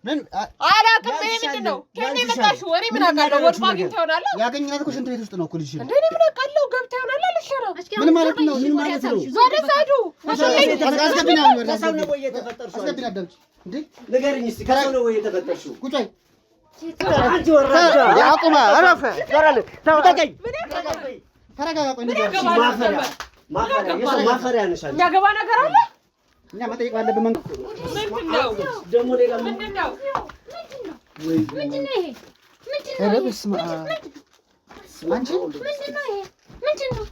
ምን አላውቅም። ምንድን ነው ከእኔ መጣሽ? ወሬ ምን አውቃለሁ? ወድቆ አግኝተህ ይሆናል። ያገኘናት እኮ ሽንት ቤት ውስጥ ነው እኮ ልጅሽ። እንደ እኔ ምን አውቃለሁ? ገብተህ ይሆናል አለሽ። ምን ማለት ነው? ምን ማለት ነው? ዞር ሳይዱ አስገቢና ከሰው ነው ወይ የተፈጠርሽው? አስገቢና አዳምጪ እንዴ ንገሪኝ እስኪ ከሰው ነው ወይ የተፈጠርሽው? ቁጭ በይ አንቺ ወራዳ ያቁማ አረፈ ዘራለ ተወጣኝ ተረጋጋ። ቆይ ንገሪኝ ማፈሪያ ነሽ አንቺ። ያገባ ነገር አለ እኛ መጠየቅ ባለብን መንገድ ምንድነው ደግሞ ሌላ ምንድነው? ምንድነው ይሄ? ኧረ በስመ አብ አንቺ ምንድነው ይሄ? ምንድነው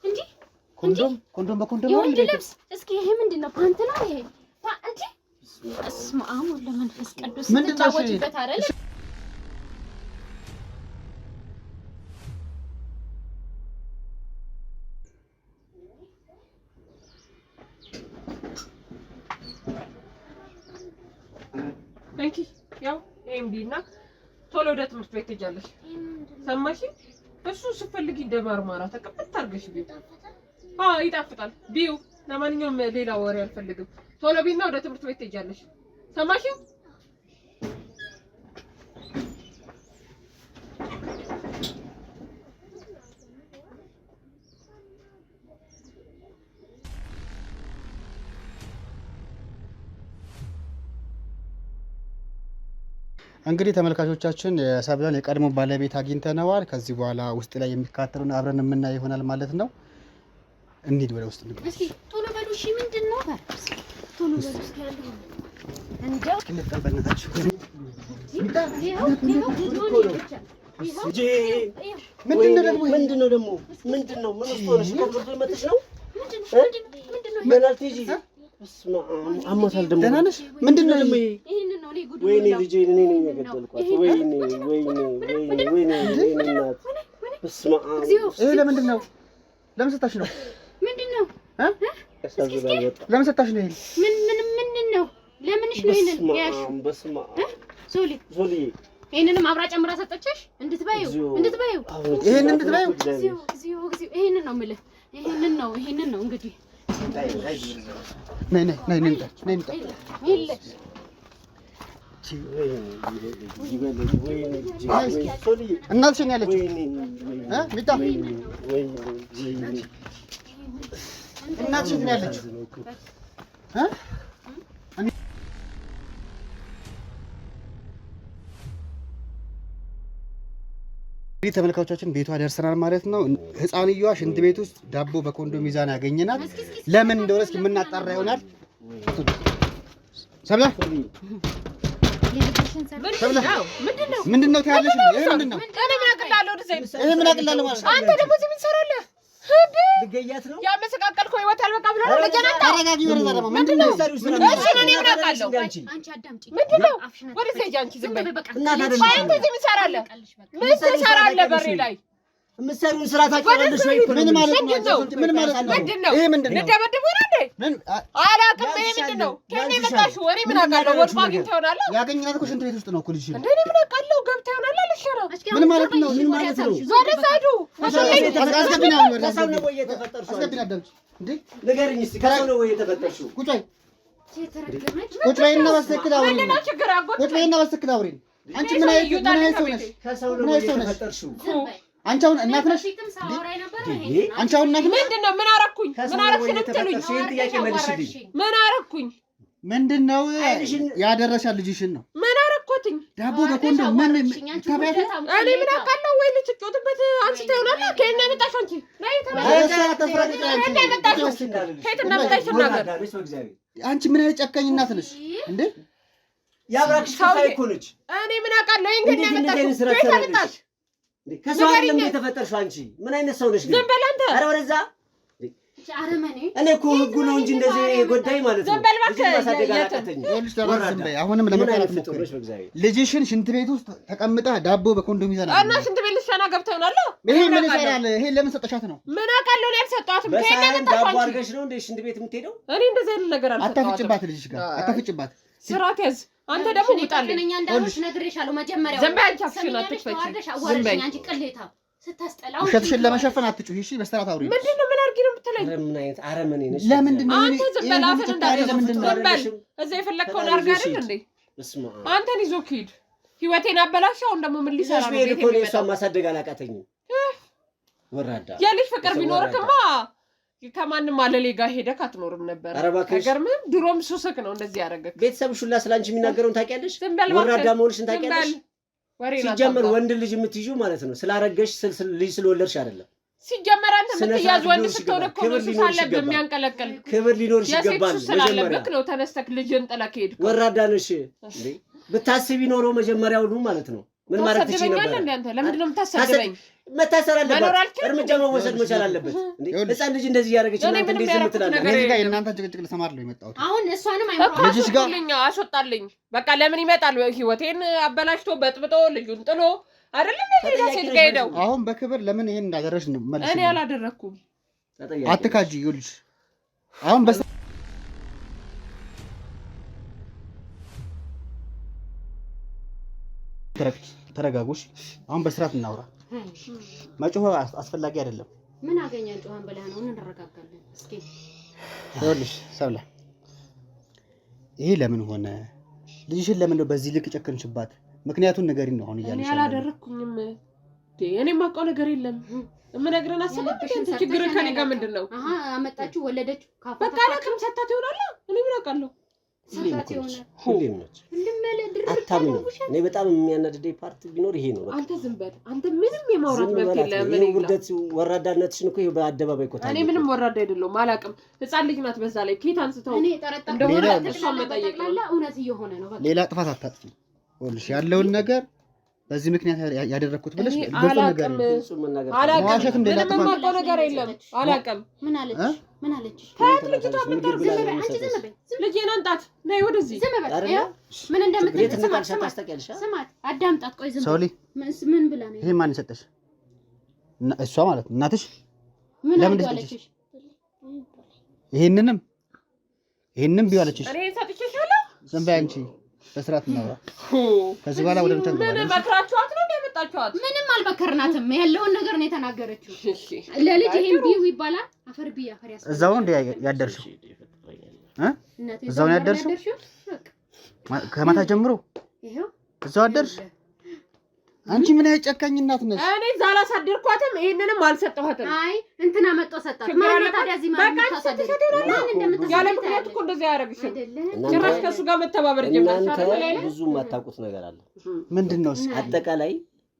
እንዴ ኮንዶም በኮንዶም ነው የወንድ ልብስ። እስኪ ይሄ ምንድነው? ፓንት ነው ይሄ? እንዴ በስመ አብ ወመንፈስ ቅዱስ ተጫወችበት አይደል? እንኪ ያው ኤምዲና ቶሎ ወደ ትምህርት ቤት ትሄጃለሽ። ሰማሽ? እሱ ስትፈልጊ እንደማርማራ ተቀበል ታርገሽ ቢው። ይጣፍጣል ቢው። ለማንኛውም ሌላ ወሬ አልፈልግም። ቶሎ ቢና ወደ ትምህርት ቤት ትሄጃለሽ። ሰማሽ? እንግዲህ ተመልካቾቻችን የሰብለን የቀድሞ ባለቤት አግኝተነዋል። ከዚህ በኋላ ውስጥ ላይ የሚካተሉን አብረን የምናየው ይሆናል ማለት ነው። እንሂድ ወደ ውስጥ እንግባ። እስኪ ቶሎ በሉ። እሺ ምንድነው? ቶሎ በሉ እስኪ ያለው እንደው እንጠበናታችሁ ምንድነው ደግሞ ምንድነው ምን ውስጥ ሆነሽ ከብርዱ መጥሽ ነው? ምንድነው በላልቲጂ እስማ አሞታል ደግሞ ደህና ነሽ? ምንድነው ደግሞ ይሄንን ነው? እኔ ጉድ ወይኔ ልጄ እኔ ነኝ የገደልኳት። ወይኔ እናት እስማ ይሄ ለምንድን ነው? ለምን ሰጣሽ ነው? ምንድነው? ለምን ሰጣሽ ነው? ይሄ ምንድን ነው? ለምንሽ ነው ይሄንን ያሽ? በስማ ዞሊ ይሄንንም አብራ ጨምራ ሰጠችሽ? እንድትበዩ ይሄንን እንድትበዩ ይሄንን ነው የምልህ። ይሄንን ነው እንግዲህ ነይ እናትሽን ያለችው ሚጣ እናትሽን ያለችው ተመልካቾቻችን ቤቷ ደርሰናል ማለት ነው። ህፃንየዋ ሽንት ቤት ውስጥ ዳቦ በኮንዶም ሚዛን ያገኘናል። ለምን እንደሆነ እስኪ የምናጣራ ይሆናል። ሰብለ ምንድነው ታያለሽ? ይሄ ምንድነው? ይሄ ምን አቅላለሁ ማለት ነው? አንተ ደግሞ እዚህ ምን ትሰራለህ? ልገያት ነው ያመሰቃቀልከው ህይወት አልበቃ ብሎ ነው ለጀናታ። ተረጋጊ። ወረዛ ደግሞ ምንድነው? እሱ ነው እኔ ምን አውቃለሁ? አንቺ አዳምጪ። ምንድነው? ወደ ሴጅ አንቺ ዝም በይ። አንተ እዚህ ምን ትሰራለህ? ምን ትሰራለህ በሬ ላይ? የምትሰሪውን ስራ ታውቂያለሽ ወይ? ምን ማለት ነው? ምን ማለት ነው? ይሄ ምንድነው? ልደበድብ ነው እንዴ? አላውቅም። ይሄ ምንድነው? ከእኔ መጣሽ? ወሬ ምን አውቃለሁ? ወድቆ አግኝተህ ይሆናል። ያገኘናት እኮ ሽንት ቤት ውስጥ ነው እኮ ልጅሽ። እንደ እኔ ምን አውቃለሁ? ገብተህ ይሆናል አለሽ። ምን ማለት ነው? ምን ማለት ነው? ዞር ሳይዱ አስገቢና ከሰው ነው ወይ የተፈጠርሽው? አስገቢና አዳምጪ እንዴ ንገሪኝ እስኪ ከሰው ነው ወይ የተፈጠርሽው? ቁጭ በይ ቁጭ በይና በትክክል አውሪኝ። ምንድነው ችግር? አጎት ቁጭ በይና በትክክል አውሪኝ። አንቺ ምን አይነት ሰው ነሽ? ከሰው ነው ወይ የተፈጠርሽው? አንቺ አሁን እናት ነሽ? አንቺ አሁን እናት ነሽ? ምንድነው? ምን አረኩኝ? ምን አረኩኝ ነው የምትሉኝ? ይሄን ጥያቄ መልሽልኝ። ምን አረኩኝ? ምንድነው ያደረሻል? ልጅሽን ነው። ምን አረኩትኝ? ዳቦ በኮንዶም ምን ታበያለሽ? እኔ ምን አውቃለሁ? ወይ ልትጮትበት አንቺ ታዩናላ። ከእኔ መጣሽ አንቺ ላይ አንቺ ምን አይነት ጨካኝ እናት ነሽ እንዴ? ያብራክሽ ከፋይ እኮ ነች። እኔ ምን አውቃለሁ? ይሄን መጣሽ ከሰው አይደለም የተፈጠርሽው። አንቺ ምን አይነት ሰው ነሽ ግን? ዝም በል አንተ። ኧረ ወደዛ አረመኔ። እኔ እኮ ህጉ ነው እንጂ እንደዚህ የጎዳኝ ማለት ነው። ዝም በል እባክህ። አሁንም ለመጣላት ሞክረሽ በእግዚአብሔር ልጅሽን ሽንት ቤት ውስጥ ተቀምጣ ዳቦ በኮንዶም ይዘና እና ሽንት ቤት ልትሸና ገብተው ነው አለ። ይሄ ምን ይሰራል? ይሄ ለምን ሰጠሻት ነው? ምን አውቃለሁ? ነው ያልሰጣትም። ከእኔ መጣሽ ዳቦ አድርገሽ ነው እንደ ሽንት ቤት የምትሄደው? እኔ እንደዚህ አይነት ነገር አልሰጣትም። አታፍጭባት፣ ልጅሽ ጋር አታፍጭባት። ስራት ያዝ። አንተ ደግሞ ውጣልኝ። እኛ እንዳልሽ ነግሬሻለሁ መጀመሪያ። ዝም በይ አንቺ አፍሽን አትክፈቺ። ዝም በይ አንቺ ቅሌታ ስታስጠላው። ውሸትሽን ለመሸፈን አትጩሂ እሺ። በስተራት አውሪ። ምንድነው? ምን አድርጊ ነው የምትለኝ? ምን አይነት አረመኔ ነሽ? ለምንድን ነው አንተ ዝም በል አፍን እንዳትዘ? ዝም በል እዛ የፈለግከውን አድርግ አይደል እንዴ? አንተን ይዞክ ሂድ ህይወቴን አበላሽው እንደሞ ምን ሊሰራ ነው ቤት እኮ እሷ ማሳደግ አላቃተኝም ወራዳ የልጅ ፍቅር ቢኖርክማ ከማንም አለሌ ጋር ሄደክ አትኖርም ነበር ነገርም ድሮም ሱስክ ነው እንደዚህ ያደረገክ ቤተሰብሽ ሁላ ስላንቺ የሚናገረውን ታውቂያለሽ ወራዳ መሆንሽን ታውቂያለሽ ሲጀመር ወንድ ልጅ የምትይዡ ማለት ነው ስላረገሽ ልጅ ስለወለድሽ አይደለም ሲጀመር አንተ የምትያዝ ወንድ ስትሆን እኮ ነው ሱስ አለብህ የሚያንቀለቅል ክብር ሊኖርሽ ይገባል መጀመሪያ ነው ተነስተክ ልጅን ጥለክ ሄድክ ወራዳ ነሽ እንዴ ብታስቢ ኖሮ መጀመሪያው ነው ማለት ነው ምን ማለት ትችይ ነበር አንተ ለምንድን ነው የምታሰደበኝ መታሰር አለበት እርምጃ መወሰድ መቻል አለበት እንዴ ህፃን ልጅ እንደዚህ ያደረገች እናንተ እንዴት ዝም ትላለህ እኔ ጋር የእናንተ ጭቅጭቅ ልሰማር ነው የመጣሁት አሁን እሷንም አይመጣው ልጅሽ ጋር አስወጣልኝ በቃ ለምን ይመጣል ህይወቴን አበላሽቶ በጥብጦ ልጁን ጥሎ አይደለም ሌላ ሴት ጋር ሄደው አሁን በክብር ለምን ይሄን እንዳደረሽ ነው መልስ እኔ አላደረኩም አትካጂ ይልሽ አሁን ተረጋጉሽ አሁን በስርዓት እናውራ መጮህ አስፈላጊ አይደለም ምን አገኛን ጮሃን በላይ ነው እንረጋጋለን እስኪ ይኸውልሽ ሰብለ ይሄ ለምን ሆነ ልጅሽን ለምን ነው በዚህ ልክ ጨከንሽባት ምክንያቱም ነገሪን ነው አሁን እኔ አላደረኩኝም እኔ ማውቀው ነገር የለም ምንነግረን አሰበሽ ችግር ከኔ ጋር ምንድነው አመጣችሁ ወለደችሁ በቃ ለከም ሰጣት ይሆናል እኔ ምን አውቃለሁ ሰጣት ይሆናል ሁሌም ነች አታምኑ እኔ በጣም የሚያናድደኝ ፓርት ቢኖር ይሄ ነው አንተ ዝም በል አንተ ምንም የማውራት መብት የለም እኔ ውርደት ወራዳነትሽን እኮ በአደባባይ ቆጣ እኔ ምንም ወራዳ አይደለም አላቅም ህፃን ልጅ ናት በዛ ላይ ኬት አንስተው እኔ ጠረጣለሁ ተሷም መጠየቅ ነው እውነት እየሆነ ነው በቃ ሌላ ጥፋት አታጥፊ ወልሽ ያለውን ነገር በዚህ ምክንያት ያደረኩት ብለሽ ግልጽ ነገር አላቅም ምንም ነገር የለም አላቅም ምን አለች ልጅቷ ምንድነው ልጄን አንጣት ነይ ወደዚህ ምን እንደምትል ስማት አዳምጣት ቆይ ዝም ሶሊ ምን ብላ ነው ይሄ ማን ሰጠሽ እሷ ማለት እናትሽ ለምን እንደሰጠሽ ይሄንንም ቢዋለችሽ እኔ ሰጥቼሻለሁ ዝም በይ አንቺ በስርዓት ነው ከዚህ በኋላ ወደ እንትን ምን መክራችኋት ነው እንደመጣችኋት ምንም አልመከርናትም ያለውን ነገር ነው የተናገረችው ለልጅ ይሄን ቢው ይባላል አፈር ቢያ ፈሪያስ እዛው እንደ ያደርሽው እዛው ነው ያደርሽው ከማታ ጀምሮ ይሄው እዛው አደርሽ አንቺ ምን አይጨካኝ እናት ነሽ እኔ ዛላ ሳደርኳትም ይሄንንም አልሰጠኋትም አይ እንትና መጥቶ ሰጣት ማን ታዲያ እዚህ ማን ታሳደር ማን እንደምትሰጥ ያለ ምክንያት እኮ እንደዚህ ያደርግሽ ጭራሽ ከሱ ጋር መተባበር ጀመርሽ አይደል ብዙ ማታውቁት ነገር አለ ምንድነው አጠቃላይ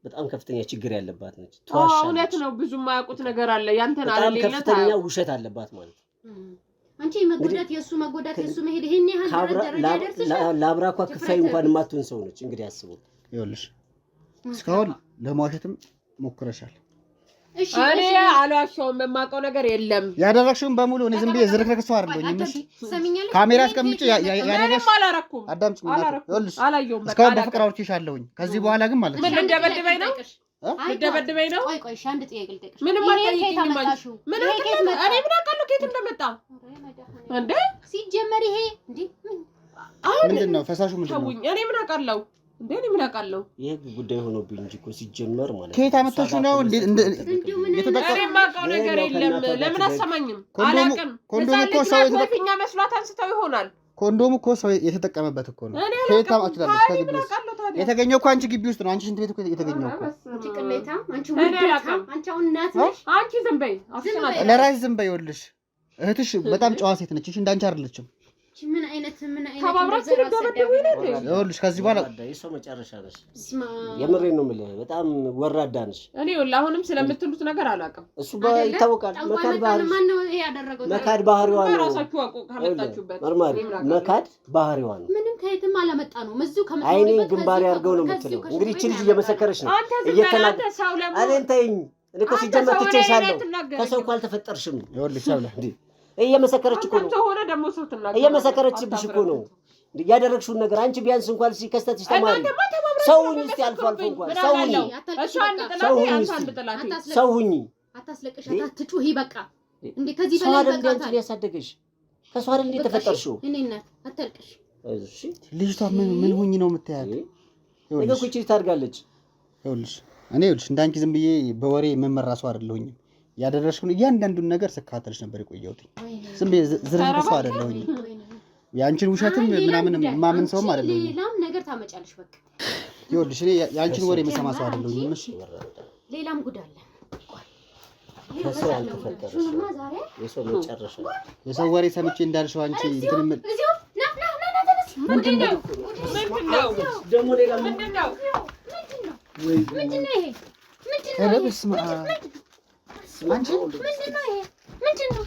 በጣም ከፍተኛ ችግር ያለባት ነች እውነት ነው ብዙ ማያውቁት ነገር አለ ያንተን አይደል ከፍተኛ ውሸት አለባት ማለት አንቺ መጎዳት የሱ መሄድ ይሄን ያህል ደረጃ ደርሰሽ ላብራኳ ክፋይ እንኳን ማትሆን ሰው ነች እንግዲህ አስቡ ይኸውልሽ እስካሁን ለማውሸትም ሞክረሻል እሺ እኔ አልዋሸሁም የማውቀው ነገር የለም ያደረግሽውን በሙሉ እኔ ዝም ብዬ ዝርክረክ ሰው አይደለሁም እሺ ካሜራ አስቀምጬ ያደረግሽ አላረኩም አዳምጪ ይኸውልሽ አላየሁም እስካሁን በፍቅር አውርቼሻለሁኝ ከዚህ በኋላ ግን ማለት ነው ልደበድበኝ ነው ልደበድበኝ ነው ቆይ አንድ ጥያቄ ልጠይቅሽ ምንም አትጠይቂኝም ምን አውቃለሁ ከየት እንደመጣ እንዴ ሲጀመር ይሄ እንዴ ምንድነው ፈሳሹ ምንድነው እኔ ምን አውቃለሁ እንዴ እኔ ምን አውቃለሁ ይሄ ጉዳይ ሆኖብኝ እንጂ እኮ ሲጀመር ማለት ከየት አመጣሽው ነው እንዴ እኔ የማውቀው ነገር የለም ለምን አሰማኝም አላውቅም ኮንዶም እኮ ሰው የተጠቀመ መስሏት አንስተው ይሆናል ኮንዶም እኮ ሰው የተጠቀመበት እኮ ነው ከየት አመጣችው ከግቢ የተገኘው እኮ አንቺ ግቢ ውስጥ ነው አንቺ ሽንት ቤት እኮ የተገኘው እኮ አንቺ ቅሌታ አንቺ ውርደታ አንቺ እናት ነሽ አንቺ ዝም በይ ለራስሽ ዝም በይ ይኸውልሽ እህትሽ በጣም ጨዋ ሴት ነች እሺ እንዳንቺ አይደለችም ምን አይነት ተባብራችሁ ልደበድቡ ነው ይኸውልሽ ከዚህ በኋላ የሰው መጨረሻ ነሽ የምሬን ነው የምልህ በጣም ወራዳ ነሽ እኔ ይኸውልህ አሁንም ስለምትሉት ነገር አላውቅም እሱ ይታወቃል መካድ ባህሪዋ ነው ራሳችሁ አውቁ ካመጣችሁበት መካድ ባህሪዋ ነው ምንም ከየትም አላመጣ ነው እዚሁ ከመጣው አይኔን ግንባር ያርገው ነው የምትለው እንግዲህ እቺ ልጅ እየመሰከረች ነው እኔን ተይኝ እኔ እኮ ሲጀመር ትቼሻለሁ ከሰው እኮ አልተፈጠርሽም ይኸውልሽ ሰብለ እየመሰከረች እኮ ነው ተሆነ ደሞ ሰው ትናገር እየመሰከረችብሽ እኮ ነው ያደረግሽውን ነገር አንቺ ቢያንስ እንኳን ሲከስተትሽ ተማሪ ሰውኝ እስቲ አልፏል እንኳን ሰውኝ አታስለቅሽ አትጩሂ በቃ እንዴ ከዚህ በላይ በቃ አንቺ ያሳደገሽ ከሷ አይደል እንዴ ተፈጠርሽው እኔ እናት አታልቅሽ እሺ ልጅቷ ምን ሆኝ ነው የምትያት ነገ እኮ እቺ ታርጋለች ይኸውልሽ እኔ ይኸውልሽ እንዳንቺ ዝም ብዬ በወሬ መመራ ሰው አይደለሁኝም ያደረሽውን እያንዳንዱን ነገር ስካተልሽ ነበር የቆየሁት ዝም ብዬ ዝርዝር ሰው አይደለሁኝም ያንቺን ውሸትም ምናምን ማመን ሰውም አይደለም ሌላም ነገር ታመጫለሽ በቃ ይኸውልሽ እኔ ያንቺን ወሬ መሰማ ሰው አይደለም እሺ ሌላም ጉድ አለ ከሰው አልተፈጠረሽ የሰው መጨረሻ የሰው ወሬ ሰምቼ እንዳልሽው አንቺ እንትን ምንድነው ደሞ ሌላ ምንድነው ይሄ ኧረ በስመ አብ አንቺ ምንድነው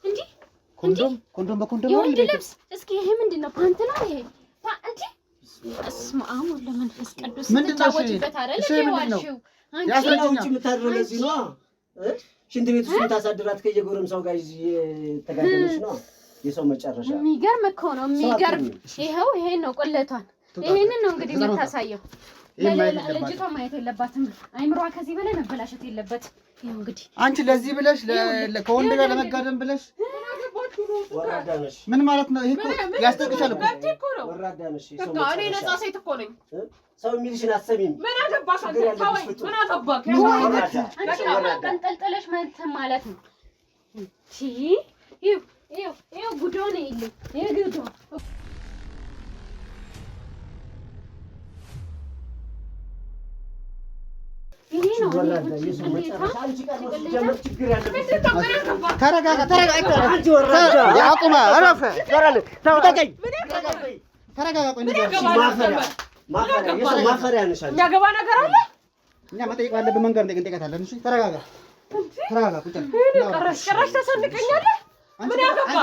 እንዴ ኮንዶም በኮንዶም ነው እንዴ ልብስ እስኪ ይሄ ምንድነው ፓንት ነው ይሄ እንዴ እስማ አሞን ለመንፈስ ቅዱስ ተጫወችበት አይደል ይዋልሽው አንቺ የምታድረው ለዚህ ነው ሽንት ቤት ውስጥ ታሳድራት ከየጎረምሳው ጋር ተጋደመሽ ነው የሰው መጨረሻ የሚገርም እኮ ነው የሚገርም ይሄው ይሄ ነው ቆለቷን ይሄንን ነው እንግዲህ የምታሳየው ለልጅቷ ማየት የለባትም አይምሯ ከዚህ በላይ መበላሸት የለበት ይሄው እንግዲህ አንቺ ለዚህ ብለሽ ከወንድ ጋር ለመጋደም ብለሽ ወራዳነሽ ምን ማለት ነው ይሄ ያስጠቅሻል እኮ ወራዳነሽ በቃ እኔ ነፃ ሴት እኮ ነኝ ሰው የሚልሽን አሰሚም ምን አገባሽ አንተ ታወይ ምን አገባክ ቀንጠልጥለሽ ማለት ነው እሺ ይሄው ጉዶ ነው ይልኝ ይሄ ጉዶ ይሄ ነው ተረጋጋ አንቺ ወራዳ ያቁማ አረፈ ተረጋጋ ማፈሪያ ነሽ አንቺ ያገባ ነገር አለ እኛ መጠየቅ ባለብን መንገድ እንጠይቃታለን እሺ ተረጋጋ ቁጭ ቀረሽ ተሰንቀኛለህ ምን ያገባ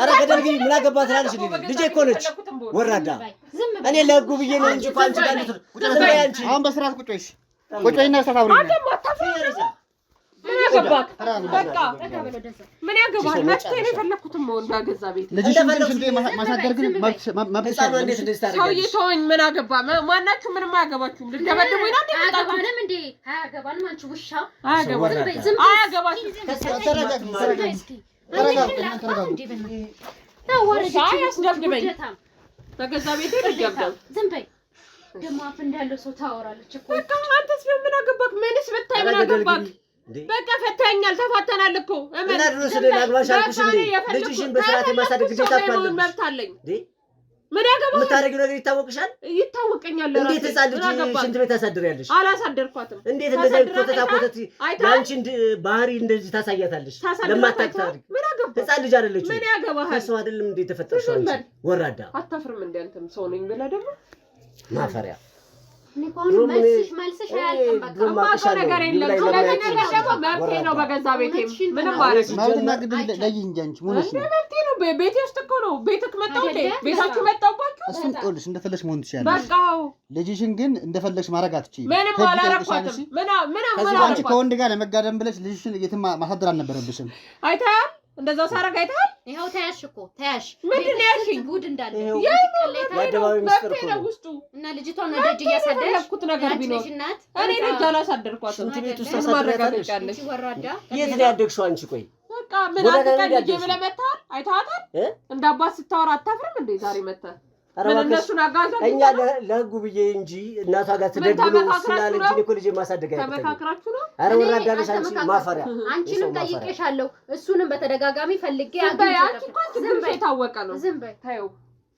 አረ ገደልጊ ምን አገባ ትላለሽ ልጄ እኮ ነች ወራዳ እኔ ለጉ ብዬ ነው እንጂ ቋንጭ ጋር አንቺ አሁን በስርዓት ቁጭ ወይና ተታውሪ ምን ያገባክ በቃ ምን ያገባህ መጥተህ ነው የፈለኩት ሞን ባገዛ ቤት ልጅሽን ማሳደር ግን መብት ሰውዬ ተወኝ ምን አገባ ማናችሁ ምንም አያገባችሁም ልደበድቡኝ ነው እንዴ አያገባንም እንዴ አያገባንም አንቺ ውሻ አያገባችሁም ያስደብድበኝ በገዛ ቤቴ ልደብደብ ዝም በይ ደሞ አፍ እንዳለው ሰው ታወራለች እኮ በቃ አንተስ ምን አገባክ ምንስ ብታይ ምን አገባክ በቃ ፈታኛል ተፋተናል እኮ እና ድሮስ ለናግባሽ አልኩሽ እንዴ ልጅሽን በስርዓት የማሳደግ ግዴታ አለብኝ መብታለኝ እንዴ ምን ያገባህ የምታረጊው ነገር ይታወቅሻል እንዴት ህፃን ልጅ ሽንት ቤት ታሳድሪያለሽ አላሳደርኳትም እንዴት እንደዚህ ኮተታ ያንቺን ባህሪ እንደዚህ ታሳያታለሽ ለማታውቂ ምን ያገባህ ህፃን ልጅ አይደለች ምን ያገባህ ሰው አይደለም እንዴ ተፈጠርሽው አንቺ ወራዳ አታፍርም እንዴ አንተም ሰው ነኝ ብለህ ደግሞ ማፈሪያ ንቆን መልስሽ አያልቅም በቃ ነገር የለም ስለዚህ ነገር ደግሞ መብቴ ነው በገዛ ቤቴ ምንም ማለት ነው ማውትና ግድ ለይ እንጂ አንቺ ሞነሽ ነው መብቴ ነው ቤቴ ውስጥ እኮ ነው ቤትክ መጣው እንዴ ቤታችሁ መጣውባችሁ እሱን ቆልሽ እንደፈለሽ መሆን ትችያለሽ በቃው ልጅሽን ግን እንደፈለሽ ማድረግ አትችይም ምንም አላረኳትም ምን አንቺ ከወንድ ጋር ለመጋደም ብለሽ ልጅሽን የትም ማሳደር አልነበረብሽም አይተሃል እንደዛ ሳረግ አይተሃል ይሄው ታያሽ እኮ ታያሽ ምንድን ነው ያልሽኝ ጉድ እንዳለ ያደባዊ ምስጥር እኮ ነው ውስጡ እና ልጅቷን ወደጅ እያሳደረኩት ነገር ቢኖር እኔ ልጅ አላሳደርኳትም ሽንት ቤት ውስጥ ታሳድሪያታለሽ ወራዳ የት ነው ያደግሽው አንቺ ቆይ በቃ ምን አትቀል ልጅ ብለህ መጣል አይተሃታል እንደ አባት ስታወራ አታፍርም እንዴ ዛሬ መጣ ምን እነሱን አጋዛ እኛ ለህጉ ብዬ እንጂ እናቷ ጋር ትደግሉ ስላለች እኮ ልጅ ማሳደግ አይተከለ ተመካክራችሁ ነው አረ ወራዳለሽ አንቺ ማፈሪያ አንቺንም ጠይቄሻለሁ እሱንም በተደጋጋሚ ፈልጌ አንቺ እኮ ችግርሽ የታወቀ ነው ዝም በይ ታዩ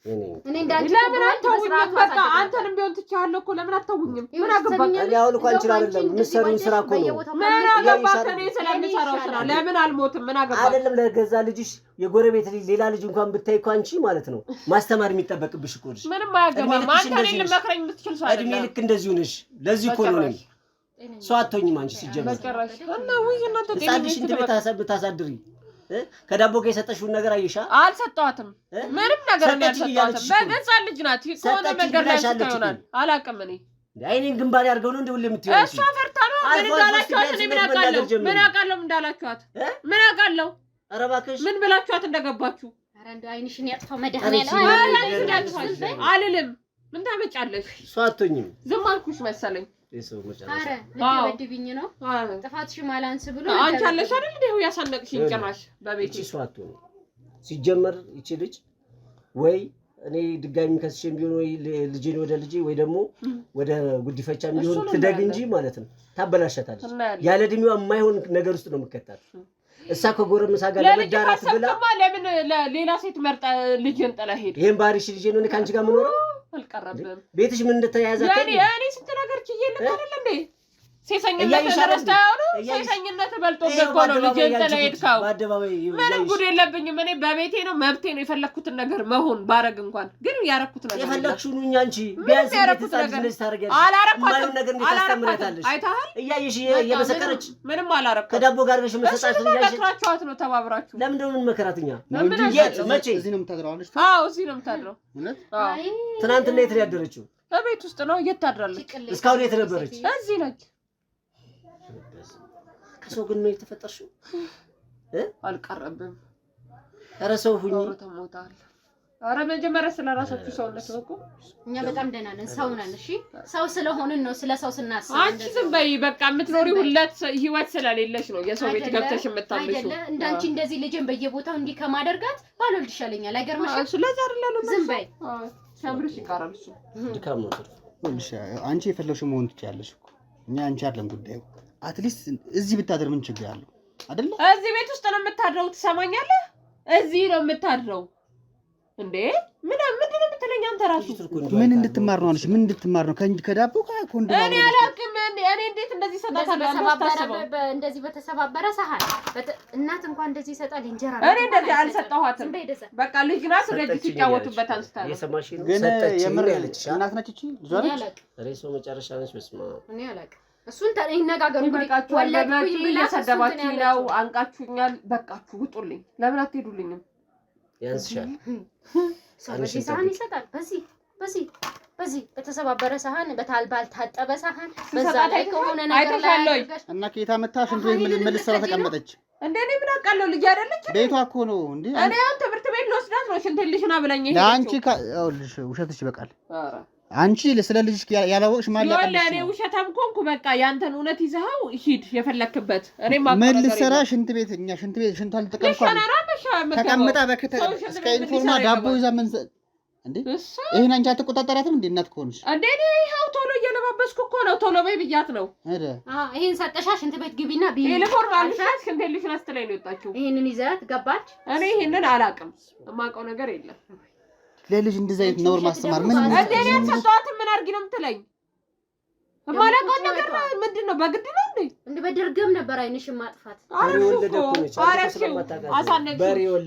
እኔ እንዳንቺ ለምን አታውኝም በቃ አንተንም ቢሆን ትቻለሁ እኮ ለምን አታውኝም ምን አገባክ ያው እኮ አንቺ አይደለም ምሰሩን ስራ እኮ ነው ምን አገባክ እኔ ስለምሰራው ስራ ለምን አልሞትም ምን አገባክ አይደለም ለገዛ ልጅሽ የጎረቤት ልጅ ሌላ ልጅ እንኳን ብታይ እኮ አንቺ ማለት ነው ማስተማር የሚጠበቅብሽ እኮ ልጅ ምንም አያገባም አንተ እኔን ልመክረኝ የምትችል ሰው አይደለም እድሜ ልክ እንደዚሁ ነሽ ለዚህ እኮ ነው ሰው አትሆኝም አንቺ ሲጀመር እና ወይ እናንተ ጤነኝነት እንት ቤት ታሳድሪ ከዳቦ ጋር የሰጠሽውን ነገር አይሻ አልሰጣትም ምንም ነገር አልሰጣትም በገዛ ልጅ ናት ከሆነ መንገድ ላይ ይሆናል አላውቅም እኔ አይኔን ግንባር ያርገው ነው እንደው ለምትይው እሷ ፈርታ ነው ምን እንዳላችኋት እኔ ምን አውቃለሁ እንዳላችኋት ምን አውቃለሁ ኧረ እባክሽ ምን ብላችኋት እንደገባችሁ ኧረ እንደው አይንሽን ያጥፋው መድኃኒዓለም አልልም ምን ታመጫለሽ እሷ አትሆኝም ዝም አልኩሽ መሰለኝ እሱ መጨረሻ አረ ልትበድብኝ ነው ጥፋትሽ ማላንስ ብሎ አንቺ አለሽ አይደል እንደው ያሳነቅሽኝ ጭራሽ በቤት እሷ አትሆኝም ሲጀመር እቺ ልጅ ወይ እኔ ድጋሚ ከስሽም ቢሆን ወይ ልጄን ወደ ልጄ ወይ ደግሞ ወደ ጉዲፈቻም ቢሆን ትደግ እንጂ ማለት ነው ታበላሽታለች ያለ እድሜዋ የማይሆን ነገር ውስጥ ነው የምከታት እሳ ከጎረምሳ ጋር ለመዳራት ብላ ለምን ሌላ ሴት መርጣ ልጅን ጥላ ሄድ? ይሄን ባሪሽ ልጅ ነው ካንቺ ጋር ምኖረው አልቀረብም። ቤትሽ ምን እንደተያያዘ ያኔ ስንት ነገር ችዬልህ አይደል እንዴ? ሴሰኝነት ተረስታው ነው። ሴሰኝነት በልጦብህ እኮ ነው ልጅን ጥላ ሄድከው። ምንም ጉድ የለብኝም እኔ በቤቴ ነው መብቴ ነው የፈለኩትን ነገር መሆን ባረግ እንኳን ግን ያረኩት ነገር የፈለክሽው ነው እንጂ አንቺ ቢያንስ ያረኩት ነገር ታርገሽ አላረኩት ነገር እንድታስተምራታለሽ አይታል እያየሽ እየመሰከረች ምንም አላረኩት። ከዳቦ ጋር ነሽ መሰጣት እያየሽ መከራችኋት ነው ተባብራችሁ። ለምን ደው ምን መከራትኛ መቼ እዚህ ነው የምታድረዋለሽ? አዎ እዚህ ነው የምታድረው። እውነት ትናንትና የት ያደረችው? በቤት ውስጥ ነው እየታድራለች። እስካሁን የት ነበረች? እዚህ ነች። ከሰው ግን ነው የተፈጠርሽው? አልቀረብም። ኧረ ሰው ሁኚ ተሞታል። ኧረ መጀመሪያ ስለራሳችሁ ሰውነት ነው እኮ እኛ በጣም ደህና ነን። ሰው ነን። እሺ ሰው ስለሆንን ነው ስለ ሰው ስናስብ። አንቺ ዝም በይ በቃ። የምትኖሪ ሁለት ህይወት ስለሌለሽ ነው የሰው ቤት ገብተሽ የምታምጪው አይደለ? እንዳንቺ እንደዚህ ልጅን በየቦታው እንዲህ ከማደርጋት ባልወልድ ይሻለኛል። አይገርምሽም? ስለዚህ አይደለም ዝም በይ። ሰምርሽ ይቀራል እሱ ድካም ነው። አንቺ የፈለግሽው መሆን ትችያለሽ እኮ እኛ አንቺ አይደለም ጉዳዩ። አትሊስት እዚህ ብታደር ምን ችግር አለው አይደለ? እዚህ ቤት ውስጥ ነው የምታድረው። ትሰማኛለህ? እዚህ ነው የምታድረው እንዴ? ምንድን ነው የምትለኝ አንተ ራሱ? ምን እንድትማር ነው አለሽ? ምን እንድትማር ነው? ከዳቦ ከኮንዶ እኔ አላውቅም። እኔ እንዴት እንደዚህ ሰጣታለሁ? እንደዚህ በተሰባበረ ሳህን እናት እንኳን እንደዚህ ይሰጣል እንጀራ። እኔ እንደዚህ አልሰጠኋትም። በቃ ልጅ ናት። ወደዚህ ሲጫወቱበት አንስታለሁ። የሰማሽ ነው ግን የምር ያለች እናት ነች እቺ ዟለች። ሬሶ መጨረሻ ነች። በስማ እኔ አላውቅም። እሱን ይነጋገሩ። በቃችሁ ወለድኩኝ እየሰደባችሁኝ ነው። አንቃችሁኛል። በቃችሁ ውጡልኝ። ለምን አትሄዱልኝም? ያንስሻል። በዚህ ሳህን ይሰጣል። በዚህ በተሰባበረ ሳህን ባልታጠበ ሳህን በዛ ላይ ከሆነ ነገር ላይ አድርገሽ እና ከየት መጣሽ? እንዴ ምን ልትሰራ ተቀመጠች? እንዴ እኔ ምን አውቃለሁ? ልጅ አይደለች ቤቷ እኮ ነው እንዴ። እኔ አሁን ትምህርት ቤት ልወስዳት ነው። ሽንት ልሽና ብለኝ ይሄ አንቺ ይኸውልሽ፣ ውሸትሽ ይበቃል። አንቺ ስለ ልጅሽ ያላወቅሽ ማለት ነው። ለኔ ውሸታም ኮንኩ። በቃ ያንተን እውነት ይዘኸው ሂድ የፈለክበት። እኔ ምን ልትሰራ ሽንት ቤት ሽንቷን ተቀምጧል። ተቀምጣ እስከ ዩኒፎርማ ዳቦ ይዛ ምን እንዴ? ይሄን አንቺ አትቆጣጠራትም እንዴ? እናት ከሆንሽ እንዴ እኔ ይኸው ቶሎ እየለባበስኩ እኮ ነው። ቶሎ በይ ብያት ነው። ይሄን ሰጠሻ ሽንት ቤት ግቢና ዩኒፎርም አልሻት ሽንት ልሽና ስትለኝ ነው የወጣችው። ይሄንን ይዘት ገባች። እኔ ይሄንን አላውቅም። የማውቀው ነገር የለም። ለልጅ እንደዛ አይነት ነውር ማስተማር ምን እንዴ? እኔ ሰጣሁት ምን አድርጊ ነው የምትለኝ? የማላውቀው ነገር ምንድን ነው? በግድ ነው እንዴ? እንደ በድርግም ነበር አይንሽን ማጥፋት።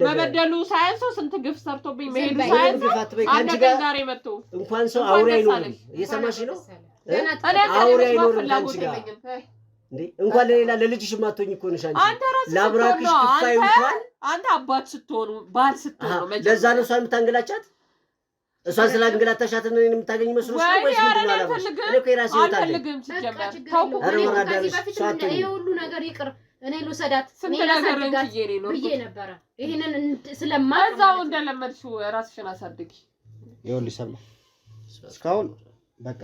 በበደሉ ሳያንሰው ስንት ግፍ ሰርቶብኝ መሄዱ ሳያንሰው አንድ ቀን ዛሬ መጥቶ እንኳን ሰው አውሬ አይኖርም። እየሰማሽ ነው? አውሬ አይኖርም ካንቺ ጋር እንዴ። እንኳን ለሌላ ለልጅሽ ማጥቶኝ እኮ ነሽ አንቺ። ላብራክሽ ክፋይ እንኳን አንተ አባት ስትሆኑ ባል ስትሆኑ መጀመሪያ ለዛ ነው እሷን የምታንገላቻት። እሷን ስላንገላታሻት ነው የምታገኝ መስሎሽ ነው ወይስ ምንድን ነው አላማሽ? እኔ እኮ የራሴ ህይወት አለኝ። ይሄ ሁሉ ነገር ይቅር፣ እኔ ልውሰዳት ስንት ነገር ብዬ ነበረ። ይሄንን ስለማውቅ እዛው እንደለመድሽው ራስሽን አሳድጊ። ይኸውልሽ ሰብለ እስካሁን በቃ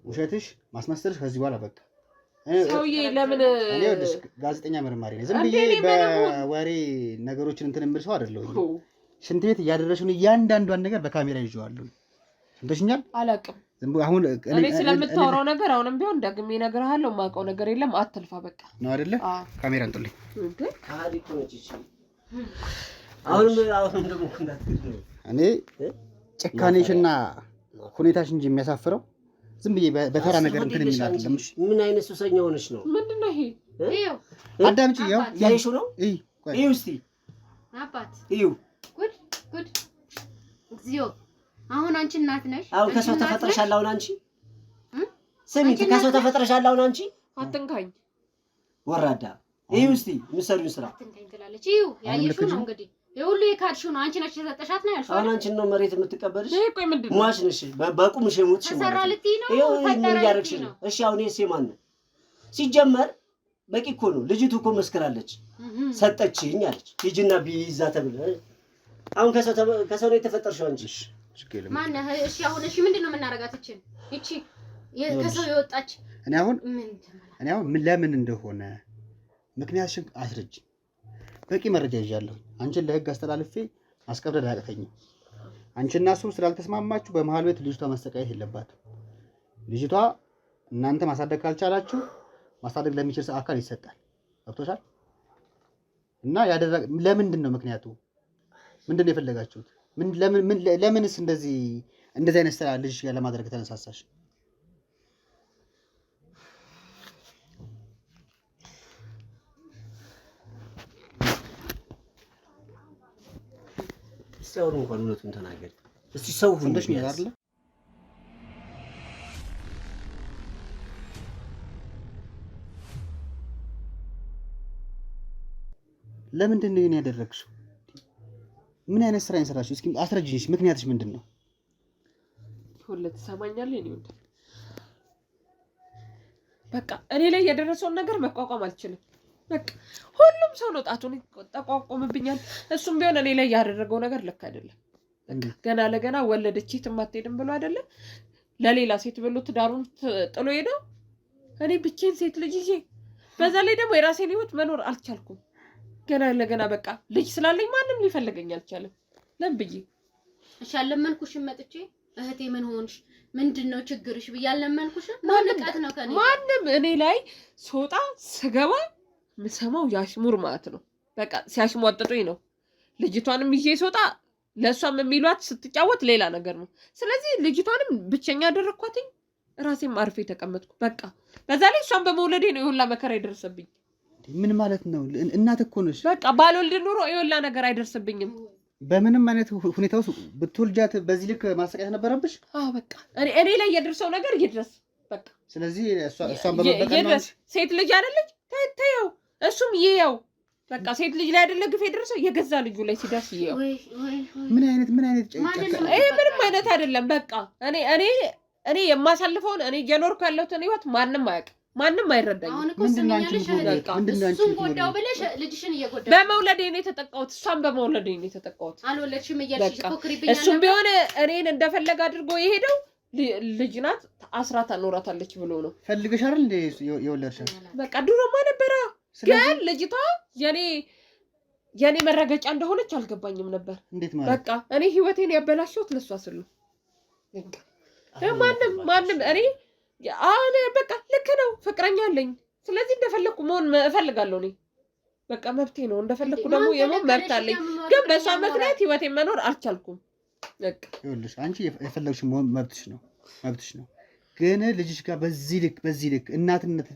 ውሸትሽ ማስመሰልሽ ከዚህ በኋላ በቃ ሰውዬ ለምን እኔ ይኸውልሽ ጋዜጠኛ መርማሪ ነኝ። ዝም ብዬ በወሬ ነገሮችን እንትን የምል ሰው አይደለሁም። ሽንት ቤት እያደረሽን እያንዳንዷን ነገር በካሜራ ይዤዋለሁ። ሰምተሽኛል? አላውቅም። አሁን እኔ ስለምታወራው ነገር አሁንም ቢሆን ደግሜ እነግርሃለሁ። የማውቀው ነገር የለም። አትልፋ በቃ ነው አይደለ? ካሜራ እንጥልኝ እንዴ ካዲ ኮንቺ አሁንም ደግሞ እኔ ጭካኔሽና ሁኔታሽ እንጂ የሚያሳፍረው ዝም ብዬ በተራ ነገር እንትን የሚላት ለምሽ ምን አይነት ሱሰኛ ሆነሽ ነው? ምንድነው ይሄ? ይኸው አዳምጪ። ይኸው ያይሹ ነው። ይኸው እስቲ አባት ይኸው ጉድ እግዚኦ። አሁን አንቺ እናት ነሽ። አሁን ከሰው ተፈጥረሻል። አሁን አንቺ ስሚ፣ ከሰው ተፈጥረሻል። አሁን አንቺ አትንካኝ ወራዳ። ይኸው እስቲ ምሰሪው ስራ አትንካኝ ትላለች። ይኸው ያየሽው ነው እንግዲህ የሁሉ የካድሽው ነው። አንቺ ነሽ የሰጠሻት ነው ያልሽው። አሁን አንቺ ነው መሬት የምትቀበልሽ። ይሄ ቆይ ምንድን ነው? ሟች ነሽ፣ በቁምሽ የሞትሽ ማለት ተሰራ ልትይ ነው። ይኸው ምን ያደርግሽ ነው? እሺ አሁን ይሄ ማን ነው? ሲጀመር በቂ እኮ ነው። ልጅቱ እኮ መስክራለች፣ ሰጠችኝ አለች። ሂጂና ቢይዛ ተብለ አሁን ከሰው ነው የተፈጠርሽው አንቺ። ማን ነህ? እሺ አሁን እሺ ምንድን ነው የምናረጋት? እቺ ከሰው የወጣች እኔ አሁን ምን ለምን እንደሆነ ምክንያትሽን አስረጅ። በቂ መረጃ ይዣለሁ። አንቺን ለህግ አስተላልፌ ማስቀብረድ አያቅተኝም። አንቺና እሱ ስላልተስማማችሁ በመሀል ቤት ልጅቷ መሰቃየት የለባትም። ልጅቷ እናንተ ማሳደግ ካልቻላችሁ ማሳደግ ለሚችል አካል ይሰጣል። ገብቶሻል? እና ለምንድን ነው ምክንያቱ? ምንድን ነው የፈለጋችሁት? ለምንስ እንደዚህ አይነት ስራ ልጅ ጋር ለማድረግ ተነሳሳሽ? ሲያወሩ እንኳን እውነቱን ተናገር እስቲ። ሰው ሁሉ አይደለ? ለምንድን ነው ይሄን ያደረግሽው? ምን አይነት ስራ እንሰራሽ? እስኪ አስረጅኝ። ምክንያትሽ ምንድን ነው? ሁሉ ተሰማኛለህ ነው። በቃ እኔ ላይ የደረሰውን ነገር መቋቋም አልችልም። በቃ ሁሉም ሰው ነው ጣቱን ተቋቋምብኛል። እሱም ቢሆን እኔ ላይ ያደረገው ነገር ልክ አይደለም። በቃ ገና ለገና ወለደች ትማትሄድም ብሎ አይደለ ለሌላ ሴት ብሎ ትዳሩን ጥሎ ሄደው እኔ ብቻዬን ሴት ልጅ ይዤ በዛ ላይ ደግሞ የራሴን ህይወት መኖር አልቻልኩም። ገና ለገና በቃ ልጅ ስላለኝ ማንም ሊፈልገኝ አልቻለም። ለምን ብዬ እሺ አለመንኩሽም መጥቼ እህቴ ምን ሆንሽ ምንድነው ችግርሽ ብያለመንኩሽም ማንቀት ነው ከኔ ማንም እኔ ላይ ሶጣ ስገባ ምሰማው ያሽሙር ማለት ነው። በቃ ሲያሽሟጥጡኝ ነው። ልጅቷንም ይዤ ሶጣ ለሷም የሚሏት ስትጫወት ሌላ ነገር ነው። ስለዚህ ልጅቷንም ብቸኛ አደረኳትኝ ራሴም አርፌ ተቀመጥኩ። በቃ በዛ ላይ እሷን በመውለዴ ነው የሁላ መከራ ይደርስብኝ። ምን ማለት ነው? እናት እኮ ነሽ። በቃ ባልወልድ ኑሮ የሁላ ነገር አይደርስብኝም። በምንም አይነት ሁኔታ ውስጥ ብትወልጃት በዚህ ልክ ማሰቃየት ነበረብሽ? አዎ በቃ እኔ ላይ የደረሰው ነገር ይድረስ በቃ። ስለዚህ እሷን በመበቀል ነው ሴት ልጅ አይደለች ተይው እሱም ይሄው በቃ ሴት ልጅ ላይ አይደለ ግፍ የደረሰው የገዛ ልጁ ላይ ሲደርስ ይሄው ምን አይነት ይሄ ምንም አይነት አይደለም። በቃ እኔ የማሳልፈውን እኔ እየኖርኩ ያለሁትን ህይወት ማንም አያውቅም፣ ማንም አይረዳኝም። ምንድነው አንቺ ጎዳው ብለሽ ልጅሽን እየጎዳሽ በመውለዴ ነው የተጠቃሁት። እሷን በመውለዴ ነው የተጠቃሁት። አልወለድሽም እያልሽ ኮክሪብኛል። እሱም ቢሆን እኔን እንደፈለገ አድርጎ የሄደው ልጅ ናት አስራት አኖራታለች ብሎ ነው። ፈልገሽ አይደል እንደ የወለድሻት? በቃ ድሮማ ነበረ ግን ልጅቷ የኔ መረገጫ እንደሆነች አልገባኝም ነበር። እንዴት ማለት? በቃ እኔ ህይወቴን ያበላሽሁት ለሷ ስል ነው። በቃ ማንም እኔ በቃ ልክ ነው ፍቅረኛ አለኝ። ስለዚህ እንደፈለኩ መሆን እፈልጋለሁ። እኔ በቃ መብቴ ነው። እንደፈለኩ ደግሞ የመሆን መብት አለኝ። ግን በሷ ምክንያት ህይወቴን መኖር አልቻልኩም። በቃ ይኸውልሽ አንቺ የፈለግሽ መሆን መብትሽ ነው። ግን ልጅሽ ጋር በዚህ ልክ እናትነት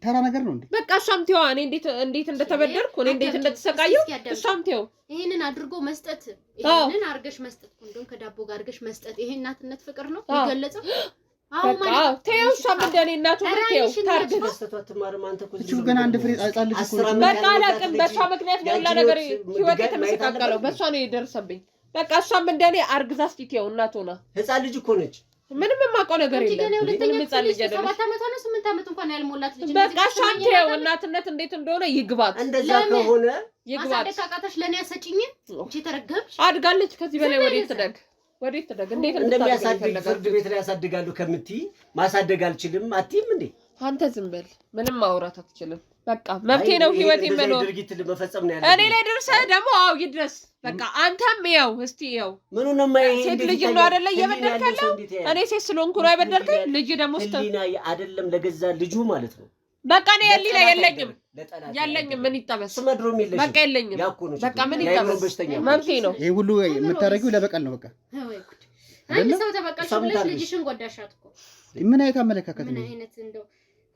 ተራ ነገር ነው እንዴ? በቃ እሷም ተይው። እኔ እንዴት እንደተበደልኩ እኔ እንዴት እንደተሰቃየሁ እሷም ተይው። ይሄንን አድርጎ መስጠት ይሄንን አርገሽ መስጠት ኮንዶም ከዳቦ ጋር አርገሽ መስጠት ይሄ እናትነት ፍቅር ነው ይገለጸው። በቃ ተይው። እሷም እንደኔ እናቱ ተይው። ታርገ ደስተቷት ማርም አንተ እኮ እሱ ገና አንድ ፍሬ ጻጻ ልጅ እኮ በቃ አላውቅም። በሷ ምክንያት ነው ሁላ ነገር ህይወቴ ተመሰቃቀለው። በሷ ነው የደረሰብኝ። በቃ እሷም እንደኔ አርግዛ ስትይው እናት ሆና ህፃን ልጅ እኮ ነች። ምንም የማውቀው ነገር የለም። ምንም ህፃን ልጅ አይደለም። 7 ዓመት ሆነ 8 ዓመት እንኳን ያልሞላት ልጅ በቃ እሷም ተይው። እናትነት እንዴት እንደሆነ ይግባት። እንደዛ ከሆነ ይግባት። ማሳደግ ካቃተሽ ለኔ ያሰጪኝ እንጂ ተረገምሽ። አድጋለች። ከዚህ በላይ ወዴት ትደግ? እንዴት እንደሚያሳድግ ፍርድ ቤት ላይ ያሳድጋሉ ከምትይ ማሳደግ አልችልም አትይም እንዴ? አንተ ዝም በል። ምንም ማውራት አትችልም። በቃ መብቴ ነው ህይወቴ መኖር። ድርጊት ለመፈጸም ነው ያለው። እኔ ላይ ደርሰህ ደግሞ ይድረስ። በቃ አንተም ያው እስቲ ያው ምኑ ነው ማይ ሴት ልጅ ነው አይደለ እየበደልከው? እኔ ሴት ስለሆንኩ ነው አይበደልከኝ? ልጅ ደግሞ ህሊና አይደለም ለገዛ ልጁ ማለት ነው። በቃ እኔ ህሊና የለኝም። ምን ይጠበስ? ስመድሮም የለሽም። በቃ የለኝም። በቃ ምን ይጠበስ? መብቴ ነው። ይሄ ሁሉ የምታረጊው ለበቀል ነው። በቃ አንድ ሰው ተበቀልሽ ብለሽ ልጅሽን ጎዳሻት እኮ። ምን አይነት አመለካከት ነው? ምን አይነት እንደው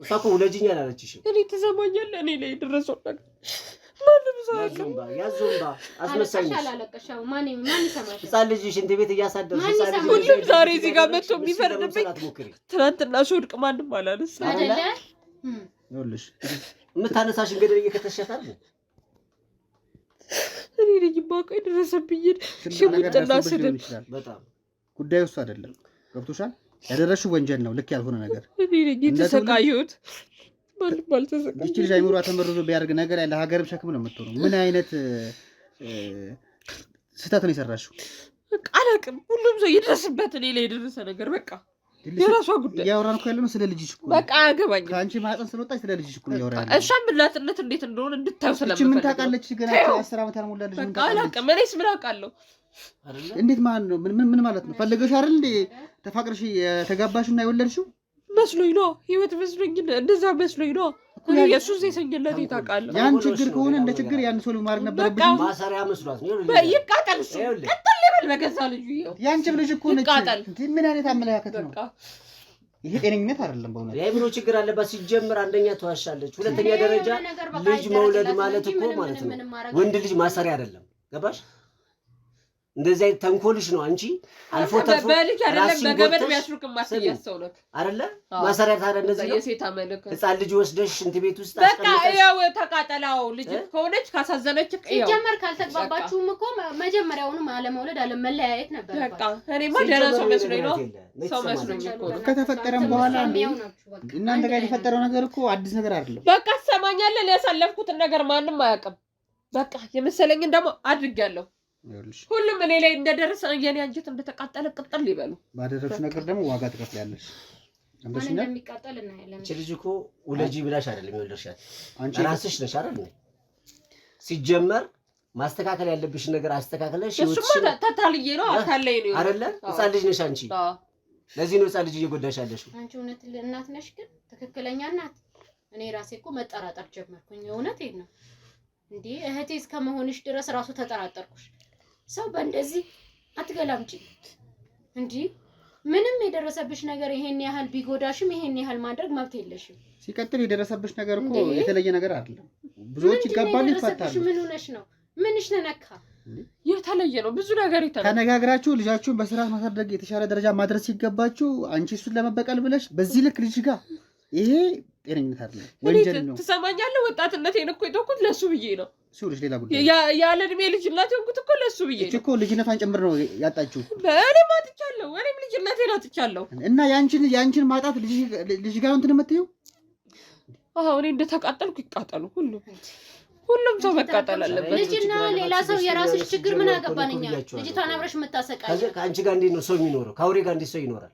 እሷ ወለጅኛ አላለችሽም። እኔ ትሰማኛለህ? እኔ ላይ የደረሰው ነገር ማንም ሰው ያዞምባ አስመሳይሽ አላለቀሻው ማን ይሰማሽ? ህፃን ልጅሽ እንደ ቤት እያሳደርሽ ሁሉም ዛሬ እዚህ ጋር መጥቶ የሚፈርድብኝ ትናንትና ስወድቅ ማንም አላነሳ አይደለ? ይኸውልሽ የምታነሳሽ እንግዲህ እየከተሸታል። እኔ ልጅ ባቆ የደረሰብኝ ሽሙጥና ስድብ በጣም ጉዳዩ እሱ አይደለም። ገብቶሻል? ያደረሽው ወንጀል ነው፣ ልክ ያልሆነ ነገር። እኔ ልጅ ተሰቃየሁት ማለት እቺ ልጅ አይምሯ ተመርዞ ቢያደርግ ነገር ያለ ሀገርም ሸክም ነው የምትሆነው። ምን አይነት ስህተት ነው የሰራሽው? በቃ አላውቅም። ሁሉም ሰው ይድረስበት። እኔ ላይ የደረሰ ነገር በቃ የራሷ ጉዳይ። እያወራን እኮ ያለነው ስለ ልጅሽ እኮ በቃ አያገባኝም። ከአንቺ ማህፀን ስለወጣች ስለ ልጅሽ እኮ እያወራን ያለነው። እሷም እናትነት እንዴት እንደሆነ እንድታዩ ስለምፈልግ። ምን ታውቃለች? ገና 10 ዓመት ያልሞላ ልጅ ምን ታውቃለች? አላውቅም። እኔስ ምን አውቃለሁ? እንዴት ማለት ነው? ምን ማለት ነው? ፈለገሽ አይደል እንዴ ተፋቅርሽ የተጋባሽና የወለድሽው? መስሎኝ ነው ህይወት መስሎኝ እንደዛ መስሎኝ ነው የሱስ ሴሰኝነት ይታቃል። ያን ችግር ከሆነ እንደ ችግር ያን ሶሉ ማድረግ ነበረብሽ። ማሰሪያ መስሏት ነው ይቃጠል። እሱ ቀጥል ይበል በገዛ ልጁ። ይኸው ያንቺ ልጅ እኮ ነች። ምን አይነት አመለካከት ነው? ይሄ ጤነኝነት አይደለም በእውነት። የአእምሮ ችግር አለባት። ሲጀምር አንደኛ ትዋሻለች፣ ሁለተኛ ደረጃ ልጅ መውለድ ማለት እኮ ማለት ነው ወንድ ልጅ ማሰሪያ አይደለም። ገባሽ? እንደዚህ አይነት ተንኮልሽ ነው አንቺ አልፎ ተርፎ በልጅ አይደለም በገመድ የሚያስሩክም ማስያሰው ነው አይደለ? ማሰሪያ ታዲያ እንደዚህ ነው። የሴት አመለከ ህፃን ልጅ ወስደሽ ሽንት ቤት ውስጥ በቃ ያው ተቃጠላው። ልጅ ከሆነች ካሳዘነች ሲጀመር ካልተግባባችሁም እኮ መጀመሪያውንም አለመውለድ አለመለያየት ነበር። በቃ እኔማ ደህና ሰው መስሎኝ ነው። ሰው መስሎኝ እኮ ከተፈጠረም በኋላ እናንተ ጋር የተፈጠረው ነገር እኮ አዲስ ነገር አይደለም። በቃ ትሰማኛለህ? ያሳለፍኩትን ነገር ማንም አያውቅም። በቃ የመሰለኝን ደግሞ አድርጌያለሁ። ሁሉም እኔ ላይ እንደደረሰ የኔ አንጀት እንደተቃጠለ ቅጥል ይበሉ። ባደረግሽ ነገር ደግሞ ዋጋ ትከፍያለሽ። እንደሚቃጠል እናያለን። እቺ ልጅ እኮ ውለጂ ብላሽ አይደለም የወለድሻት አንቺ ራስሽ ነሽ አይደል? ሲጀመር ማስተካከል ያለብሽ ነገር አስተካክለሽ እሱማ ተታልዬ ነው አታለኝ ነው አይደለ? ህፃን ልጅ ነሽ አንቺ። ለዚህ ነው ህፃን ልጅ እየጎዳሽ ያለሽ። አንቺ እውነት እናት ነሽ፣ ግን ትክክለኛ እናት። እኔ ራሴ እኮ መጠራጠር ጀመርኩኝ። እውነቴን ነው እንዴ እህቴ እስከመሆንሽ ድረስ ራሱ ተጠራጠርኩሽ። ሰው በእንደዚህ አትገላምጪ እንጂ ምንም የደረሰብሽ ነገር ይሄን ያህል ቢጎዳሽም ይሄን ያህል ማድረግ መብት የለሽም። ሲቀጥል የደረሰብሽ ነገር እኮ የተለየ ነገር አይደለም። ብዙዎች ይጋባሉ ይፈታሉ። ምን ሆነሽ ነው? ምንሽ ተነካ? የተለየ ነው ብዙ ነገር ይተናል። ተነጋግራችሁ ልጃችሁን በስርዓት ማሳደግ የተሻለ ደረጃ ማድረስ ሲገባችሁ አንቺ እሱን ለመበቀል ብለሽ በዚህ ልክ ልጅ ጋር ይሄ ጤነኝነት አይደለም፣ ወንጀል ነው። ትሰማኛለህ? ወጣትነቴን እኮ የተውኩት ለሱ ብዬ ነው። ሲውልሽ ሌላ ጉዳይ ያለ እድሜ ልጅነት የሆንኩት እኮ ለሱ ብዬ ነው። እኮ ልጅነቷን ጭምር ነው ያጣችው። እኔም አጥቻለሁ። እኔም ልጅነቴን አጥቻለሁ። እና ያንቺን ማጣት ልጅ ጋር እንትን የምትይው አዎ፣ እኔ እንደተቃጠልኩ ይቃጠሉ ሁሉም ሰው መቃጠል አለበት። ልጅና ሌላ ሰው የራስሽ ችግር ምን አገባንኛ? ልጅቷን አብረሽ የምታሰቃይ ከአንቺ ጋር እንዴት ነው ሰው የሚኖረው? ከአውሬ ጋር እንዴት ሰው ይኖራል?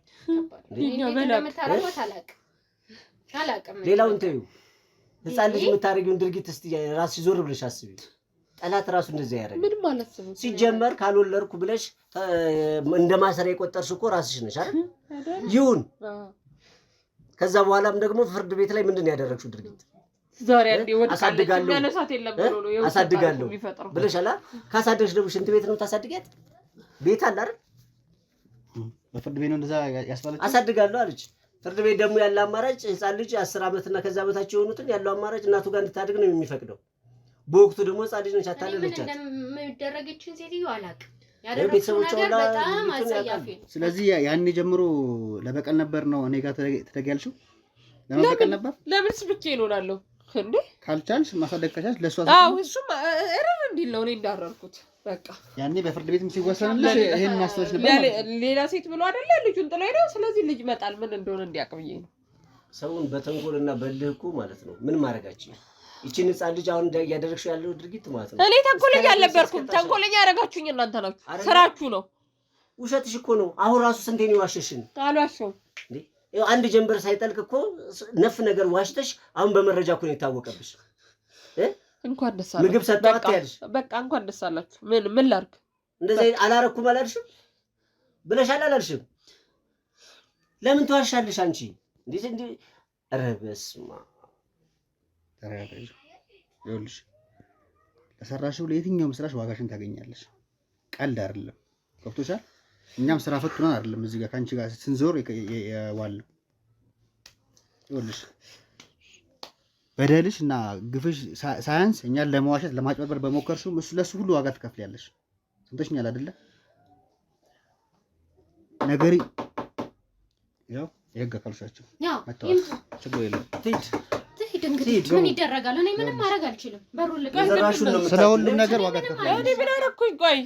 አላቅም። ሌላውን ተይው። ህፃን ልጅ የምታደርጊውን ድርጊት እስቲ ራስሽ ዞር ብለሽ አስቢ። ጠላት ራሱ እንደዚህ ያደርጋል። ምን ማለት ነው? ሲጀመር ካልወለድኩ ብለሽ እንደ ማሰሪያ የቆጠርሽ እኮ ራስሽ ነሽ አይደል? ይሁን። ከዛ በኋላም ደግሞ ፍርድ ቤት ላይ ምንድን ነው ያደረግሽው ድርጊት? ዛሬ አንዴ ወድቃለች የሚያነሳት የለም ብሎ ነው አሳድጋለሁ ብለሻል። ካሳደግሽ ደግሞ ሽንት ቤት ነው የምታሳድጊያት? ቤት አለ አይደል? በፍርድ ቤት ነው እንደዛ ያስባለች። አሳድጋለሁ አለች። ፍርድ ቤት ደግሞ ያለ አማራጭ ህፃን ልጅ 10 ዓመትና ከዛ በታች የሆኑትን ያለው አማራጭ እናቱ ጋር እንድታድግ ነው የሚፈቅደው። በወቅቱ ደግሞ ህፃን ልጅ ነች አታለለቻት። እንደሚደረግችን ሴትዮ አላውቅም። ያደረገችው ነገር በጣም አጸያፊ ነው። ስለዚህ ያኔ ጀምሮ ለበቀል ነበር ነው እኔ ጋር ተደጋልሽው ለበቀል ነበር። ለምንስ ብቻ ይኖራለሁ እንዴ? ካልቻልሽ ማሳደግ ከቻልሽ ለሷ አዎ፣ እሱም እረር እንዲል ነው እኔ እንዳረርኩት። በቃ ያኔ በፍርድ ቤትም ሲወሰንልሽ ይሄን ማስተዋወቅ ነበር። ሌላ ሴት ብሎ አይደለ ልጁን ጥሎ ሄደ። ስለዚህ ልጅ መጣል ምን እንደሆነ እንዲያቅብዬ ነው። ሰውን በተንኮልና በልህ እኮ ማለት ነው ምን ማድረጋችሁ? ይቺን ህፃን ልጅ አሁን እያደረግሽው ያለው ድርጊት ማለት ነው። እኔ ተንኮለኛ አልነበርኩም። ተንኮለኛ ያደረጋችሁኝ እናንተ ናችሁ። ስራችሁ ነው። ውሸትሽ እኮ ነው። አሁን ራሱ ስንቴ ነው ዋሸሽን? አልዋሸሁም እንዴ? አንድ ጀንበር ሳይጠልቅ እኮ ነፍ ነገር ዋሽተሽ አሁን በመረጃ እኮ ነው የታወቀብሽ። እንኳን ደስ አላችሁ። ምግብ ሰጥቷት ያለሽ በቃ እንኳን ደስ አላችሁ። ምን ላድርግ? እንደዚህ አላረኩም አላልሽም ብለሻል አላልሽም? ለምን ተዋሻለሽ አንቺ? እንዴ ኧረ በስመ አብ። ይኸውልሽ ለሰራሽው ለየትኛውም ስራሽ ዋጋሽን ታገኛለሽ። ቀልድ አይደለም። ገብቶሻል? እኛም ስራ ፈቱናል አይደለም እዚህ ጋር ካንቺ ጋር ስንዞር የዋልነው። ይኸውልሽ በደልሽ እና ግፍሽ ሳያንስ እኛን ለመዋሸት ለማጭበርበር በሞከርሽው ለሱ ሁሉ ዋጋ ትከፍያለሽ። ሰምተሽኛል አይደለ? ነገሪ ያው የህግ አካሎቻቸው መጣው ችግር የለም። ትሂድ እንግዲህ ምን ይደረጋል? እኔ ምንም ማድረግ አልችልም። በሩን ልቀቅ። ስለ ሁሉም ነገር ዋጋ ትከፍያለሽ። እኔ ምን አደረኩኝ? ቆይ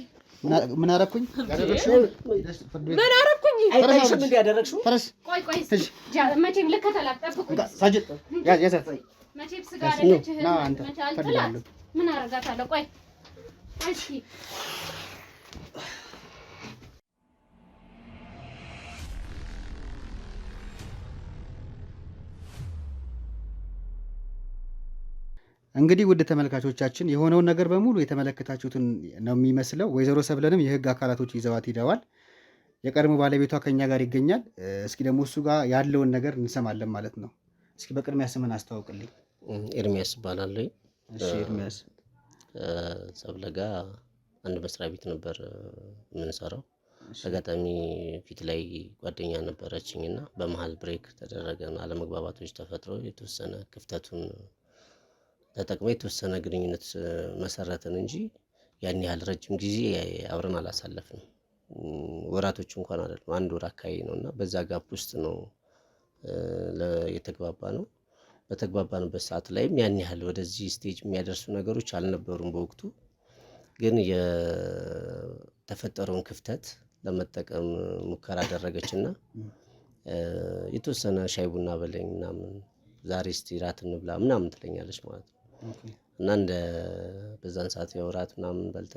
ምን አደረኩኝ? ምን አደረኩኝ? አይታይሽም እንዴ ያደረግሽው? ፈረስ ቆይ መቼም ልከተላት ጠብቁኝ። ሳጅት ያዘ መቼም ስጋ አይደለች መቻል ምን አደርጋታለሁ? ቆይ እስኪ እንግዲህ ውድ ተመልካቾቻችን የሆነውን ነገር በሙሉ የተመለከታችሁትን ነው የሚመስለው። ወይዘሮ ሰብለንም የህግ አካላቶች ይዘዋት ሂደዋል። የቀድሞ ባለቤቷ ከኛ ጋር ይገኛል። እስኪ ደግሞ እሱ ጋር ያለውን ነገር እንሰማለን ማለት ነው። እስኪ በቅድሚያ ስምን አስተዋውቅልኝ። ኤርሚያስ እባላለሁ። እሺ ኤርሚያስ ሰብለጋ አንድ መስሪያ ቤት ነበር የምንሰራው። አጋጣሚ ፊት ላይ ጓደኛ ነበረችኝና በመሃል ብሬክ ተደረገና አለመግባባቶች ተፈጥሮ የተወሰነ ክፍተቱን ተጠቅመ የተወሰነ ግንኙነት መሰረትን እንጂ ያን ያህል ረጅም ጊዜ አብረን አላሳለፍንም። ወራቶች እንኳን አይደለም አንድ ወር አካባቢ ነውና በዛ ጋፕ ውስጥ ነው የተግባባ ነው። በተግባባንበት ሰዓት ላይም ያን ያህል ወደዚህ ስቴጅ የሚያደርሱ ነገሮች አልነበሩም። በወቅቱ ግን የተፈጠረውን ክፍተት ለመጠቀም ሙከራ አደረገችና የተወሰነ ሻይ ቡና በለኝ ምናምን ዛሬ እስቲ ራት እንብላ ምናምን ትለኛለች ማለት ነው። እና እንደ በዛን ሰዓት ያወራት ምናምን በልተ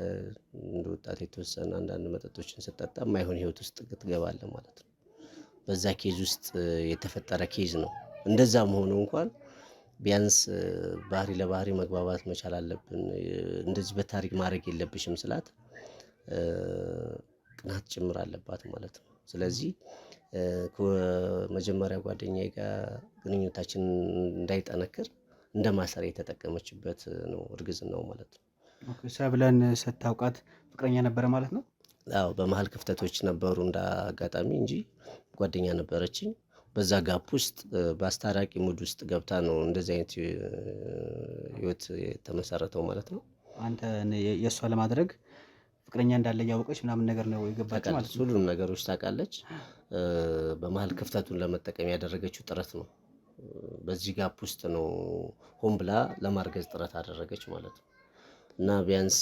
እንደ ወጣት የተወሰነ አንዳንድ መጠጦችን ስትጠጣ የማይሆን ህይወት ውስጥ ትገባለህ ማለት ነው። በዛ ኬዝ ውስጥ የተፈጠረ ኬዝ ነው። እንደዛም ሆኖ እንኳን ቢያንስ ባህሪ ለባህሪ መግባባት መቻል አለብን። እንደዚህ በታሪክ ማድረግ የለብሽም ስላት ቅናት ጭምር አለባት ማለት ነው። ስለዚህ ከመጀመሪያ ጓደኛዬ ጋር ግንኙነታችን እንዳይጠነክር እንደ ማሰሪያ የተጠቀመችበት ነው እርግዝናው ማለት ነው። ኦኬ ሰብለን ስታውቃት ፍቅረኛ ነበረ ማለት ነው? አዎ በመሃል ክፍተቶች ነበሩ እንደ አጋጣሚ እንጂ ጓደኛ ነበረችኝ። በዛ ጋፕ ውስጥ በአስታራቂ ሙድ ውስጥ ገብታ ነው እንደዚህ አይነት ህይወት የተመሰረተው ማለት ነው። አንተ የእሷ ለማድረግ ፍቅረኛ እንዳለ ያወቀች ምናምን ነገር ነው የገባች ማለት ነው። ሁሉም ነገሮች ታውቃለች። በመሃል ክፍተቱን ለመጠቀም ያደረገችው ጥረት ነው። በዚህ ጋፕ ውስጥ ነው ሆን ብላ ለማርገዝ ጥረት አደረገች ማለት ነው። እና ቢያንስ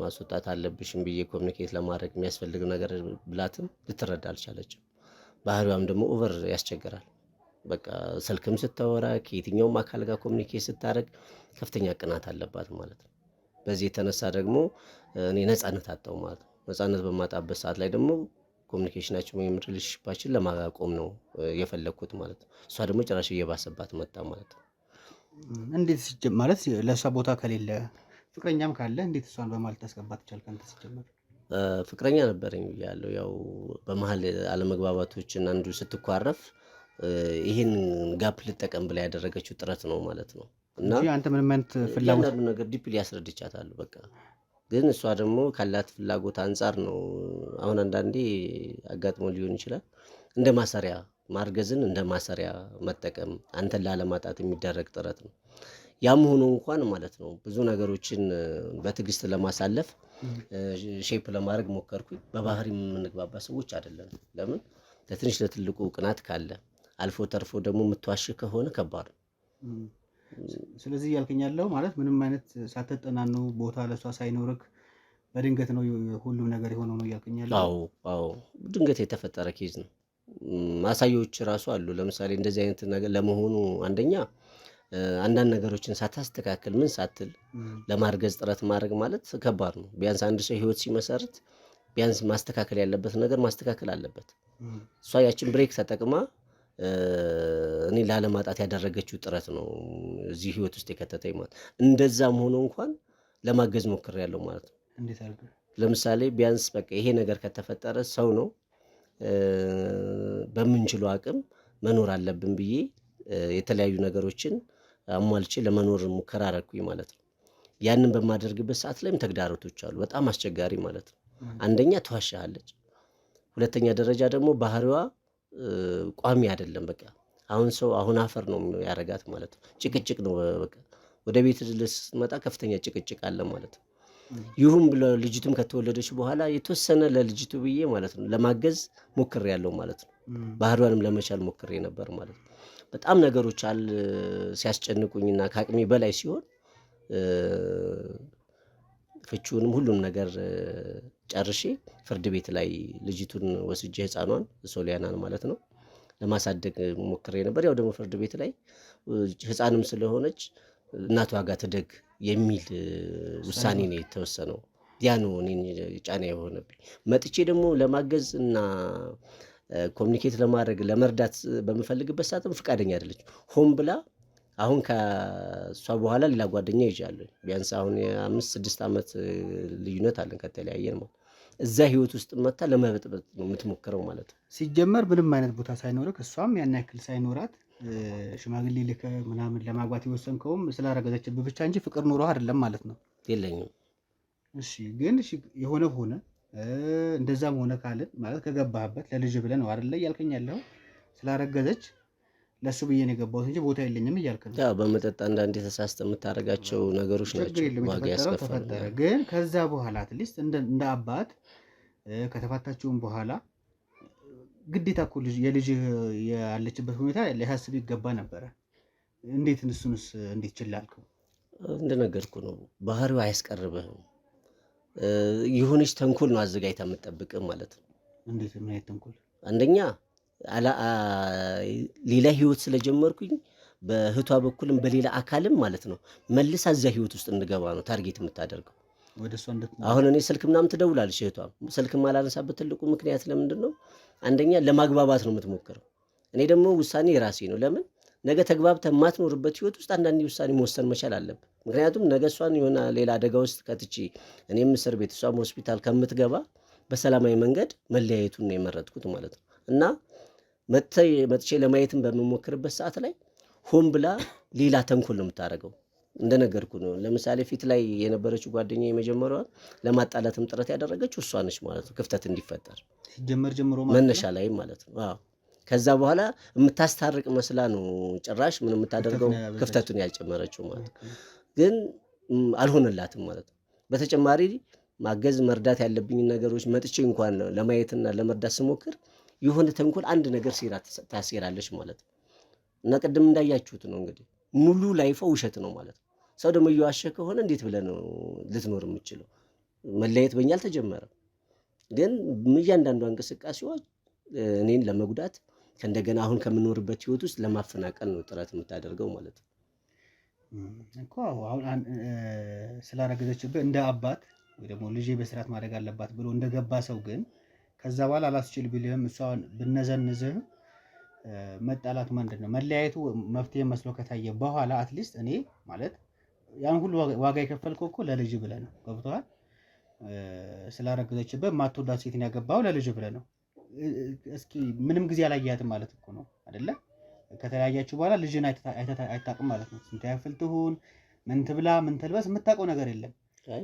ማስወጣት አለብሽም ብዬ ኮሚኒኬት ለማድረግ የሚያስፈልግ ነገር ብላትም ልትረዳ አልቻለችም። ባህሪዋም ደግሞ ኦቨር ያስቸግራል። በቃ ስልክም ስታወራ ከየትኛውም አካል ጋር ኮሚኒኬት ስታደርግ ከፍተኛ ቅናት አለባት ማለት ነው። በዚህ የተነሳ ደግሞ እኔ ነፃነት አጣው ማለት ነው። ነፃነት በማጣበት ሰዓት ላይ ደግሞ ኮሚኒኬሽናችን ወይም ሪሌሽንሺፓችን ለማቆም ነው የፈለኩት ማለት ነው። እሷ ደግሞ ጭራሽ እየባሰባት መጣ ማለት ነው። እንዴት ሲጀመር ማለት ለእሷ ቦታ ከሌለ ፍቅረኛም ካለ እንዴት እሷን በመሃል ታስገባት ቻልክ አንተ ሲጀመር? ፍቅረኛ ነበረኝ ብያለሁ። ያው በመሃል አለመግባባቶችን አንዱ ስትኳረፍ ይሄን ጋፕ ልጠቀም ብላ ያደረገችው ጥረት ነው ማለት ነው። እና አንተ ምንም አይነት ፍላጎት ነገር ዲፕሊ ያስረድቻታለሁ በቃ። ግን እሷ ደግሞ ካላት ፍላጎት አንፃር ነው። አሁን አንዳንዴ አጋጥሞ ሊሆን ይችላል እንደ ማሰሪያ ማርገዝን እንደ ማሰሪያ መጠቀም አንተን ላለማጣት የሚደረግ ጥረት ነው። ያም ሆኖ እንኳን ማለት ነው ብዙ ነገሮችን በትዕግስት ለማሳለፍ ሼፕ ለማድረግ ሞከርኩኝ። በባህሪ የምንግባባ ሰዎች አይደለም። ለምን ለትንሽ ለትልቁ ቅናት ካለ አልፎ ተርፎ ደግሞ የምትዋሽ ከሆነ ከባድ ነው። ስለዚህ ያልከኛለው ማለት ምንም አይነት ሳትጠናኑ ቦታ ለሷ ሳይኖርክ በድንገት ነው ሁሉም ነገር የሆነው ነው ያልከኛለው? አዎ ድንገት የተፈጠረ ኬዝ ነው። ማሳያዎች ራሱ አሉ። ለምሳሌ እንደዚህ አይነት ነገር ለመሆኑ አንደኛ አንዳንድ ነገሮችን ሳታስተካክል ምን ሳትል ለማርገዝ ጥረት ማድረግ ማለት ከባድ ነው። ቢያንስ አንድ ሰው ህይወት ሲመሰርት ቢያንስ ማስተካከል ያለበት ነገር ማስተካከል አለበት። እሷ ያችን ብሬክ ተጠቅማ እኔ ላለማጣት ያደረገችው ጥረት ነው እዚህ ህይወት ውስጥ የከተተኝ ማለት። እንደዛም ሆኖ እንኳን ለማገዝ ሞክሬያለሁ ማለት ነው። እንዴት አድርገህ? ለምሳሌ ቢያንስ በቃ ይሄ ነገር ከተፈጠረ ሰው ነው በምንችለው አቅም መኖር አለብን ብዬ የተለያዩ ነገሮችን አሟልቼ ለመኖር ሙከራ አደረኩኝ ማለት ነው። ያንን በማደርግበት ሰዓት ላይም ተግዳሮቶች አሉ፣ በጣም አስቸጋሪ ማለት ነው። አንደኛ ትዋሻለች፣ ሁለተኛ ደረጃ ደግሞ ባህሪዋ ቋሚ አይደለም። በቃ አሁን አፈር ነው ያረጋት ማለት ነው። ጭቅጭቅ ነው በቃ። ወደ ቤት ስትመጣ ከፍተኛ ጭቅጭቅ አለ ማለት ነው። ይሁን ብለ ልጅቱም ከተወለደች በኋላ የተወሰነ ለልጅቱ ብዬ ማለት ነው ለማገዝ ሞክሬያለሁ ማለት ነው። ባህሪዋንም ለመቻል ሞክሬ ነበር ማለት ነው። በጣም ነገሮች ሲያስጨንቁኝና ከአቅሜ በላይ ሲሆን ፍቺውንም ሁሉም ነገር ጨርሼ ፍርድ ቤት ላይ ልጅቱን ወስጄ ህፃኗን ሶሊያናን ማለት ነው ለማሳደግ ሞክሬ ነበር። ያው ደግሞ ፍርድ ቤት ላይ ህፃንም ስለሆነች እናቷ ጋር ትደግ የሚል ውሳኔ ነው የተወሰነው። ያ ነው እኔን ጫና የሆነብኝ። መጥቼ ደግሞ ለማገዝ እና ኮሚኒኬት ለማድረግ ለመርዳት በምፈልግበት ሰዓትም ፍቃደኛ አይደለች። ሆን ብላ አሁን ከሷ በኋላ ሌላ ጓደኛ ይዣለሁ። ቢያንስ አሁን 5-6 ዓመት ልዩነት አለን ከተለያየን ማለት። እዛ ህይወት ውስጥ መታ ለመበጥበጥ ነው የምትሞክረው ማለት ነው። ሲጀመር ምንም አይነት ቦታ ሳይኖርክ እሷም ያን ያክል ሳይኖራት ሽማግሌ ልከ ምናምን ለማግባት የወሰንከውም ስላረገዘችብህ ብቻ እንጂ ፍቅር ኑሮ አይደለም ማለት ነው? የለኝም። እሺ ግን የሆነ ሆነ እንደዛም ሆነ ካልን ማለት ከገባህበት ለልጅ ብለህ ነው አይደለ እያልከኝ ያለው? ስላረገዘች ለሱ ብዬ ነው የገባሁት እንጂ ቦታ የለኝም እያልክ ነው። ያው በመጠጥ አንዳንዴ ተሳስተህ የምታደርጋቸው ነገሮች ናቸው ዋጋ ያስከፍላሉ። ግን ከዛ በኋላ አትሊስት እንደ አባት ከተፋታችሁም በኋላ ግዴታ እኮ የልጅ ያለችበት ሁኔታ ሊያሳስብ ይገባ ነበረ። እንዴት እሱንስ እንዴት ችላ አልከው? እንደነገርኩ ነው ባህሪው አያስቀርብህም። የሆነች ተንኮል ነው አዘጋጅታ የምትጠብቅህ ማለት ነው። እንዴት ምን አይነት ተንኮል? አንደኛ ሌላ ህይወት ስለጀመርኩኝ በእህቷ በኩልም በሌላ አካልም ማለት ነው መልሳ እዛ ህይወት ውስጥ እንገባ ነው ታርጌት የምታደርገው። አሁን እኔ ስልክ ምናምን ትደውላለች እህቷ። ስልክ ማላነሳበት ትልቁ ምክንያት ለምንድን ነው? አንደኛ ለማግባባት ነው የምትሞክረው። እኔ ደግሞ ውሳኔ የራሴ ነው። ለምን ነገ ተግባብተህ የማትኖርበት ህይወት ውስጥ አንዳንዴ ውሳኔ መወሰን መቻል አለብህ። ምክንያቱም ነገ እሷን የሆነ ሌላ አደጋ ውስጥ ከትቼ እኔም እስር ቤት እሷም ሆስፒታል ከምትገባ በሰላማዊ መንገድ መለያየቱን ነው የመረጥኩት ማለት ነው። እና መጥቼ ለማየትም በምሞክርበት ሰዓት ላይ ሆን ብላ ሌላ ተንኮል ነው የምታደርገው። እንደነገርኩ ነው። ለምሳሌ ፊት ላይ የነበረችው ጓደኛ የመጀመሪያዋ ለማጣላትም ጥረት ያደረገችው እሷ ነች ማለት ነው። ክፍተት እንዲፈጠር ሲጀመር ጀምሮ መነሻ ላይ ማለት ነው። አዎ ከዛ በኋላ የምታስታርቅ መስላ ነው ጭራሽ ምን የምታደርገው ክፍተቱን ያልጨመረችው ማለት ነው። ግን አልሆነላትም ማለት ነው። በተጨማሪ ማገዝ መርዳት ያለብኝ ነገሮች መጥቼ እንኳን ለማየትና ለመርዳት ስሞክር የሆነ ተንኮል አንድ ነገር ታሴራለች ማለት ነው። እና ቅድም እንዳያችሁት ነው እንግዲህ ሙሉ ላይፏ ውሸት ነው ማለት ነው። ሰው ደግሞ እየዋሸ ከሆነ እንዴት ብለህ ነው ልትኖር የምችለው? መለየት በእኛ አልተጀመረም፣ ግን እያንዳንዷ እንቅስቃሴዋ እኔን ለመጉዳት ከእንደገና አሁን ከምኖርበት ህይወት ውስጥ ለማፈናቀል ነው ጥረት የምታደርገው ማለት ነው እኮ። አሁን ስላረገዘችብህ እንደ አባት ወይ ደግሞ ልጄ በስርዓት ማድረግ አለባት ብሎ እንደገባ ሰው ግን ከዛ በኋላ አላስችል ቢልህም እሷን ብነዘንዝህ መጣላት ምንድን ነው መለያየቱ መፍትሄ መስሎ ከታየ በኋላ አትሊስት እኔ ማለት ያን ሁሉ ዋጋ የከፈልከው እኮ ለልጅ ብለህ ነው። ገብቶሃል? ስላረገዘችብህ ማትወዳት ሴትን ያገባው ለልጅ ብለህ ነው። እስኪ ምንም ጊዜ አላያትም ማለት እኮ ነው አይደለ? ከተለያያችሁ በኋላ ልጅን አይታቅም ማለት ነው። ስንት ያክል ትሁን ምን ትብላ ምን ትልበስ የምታውቀው ነገር የለም።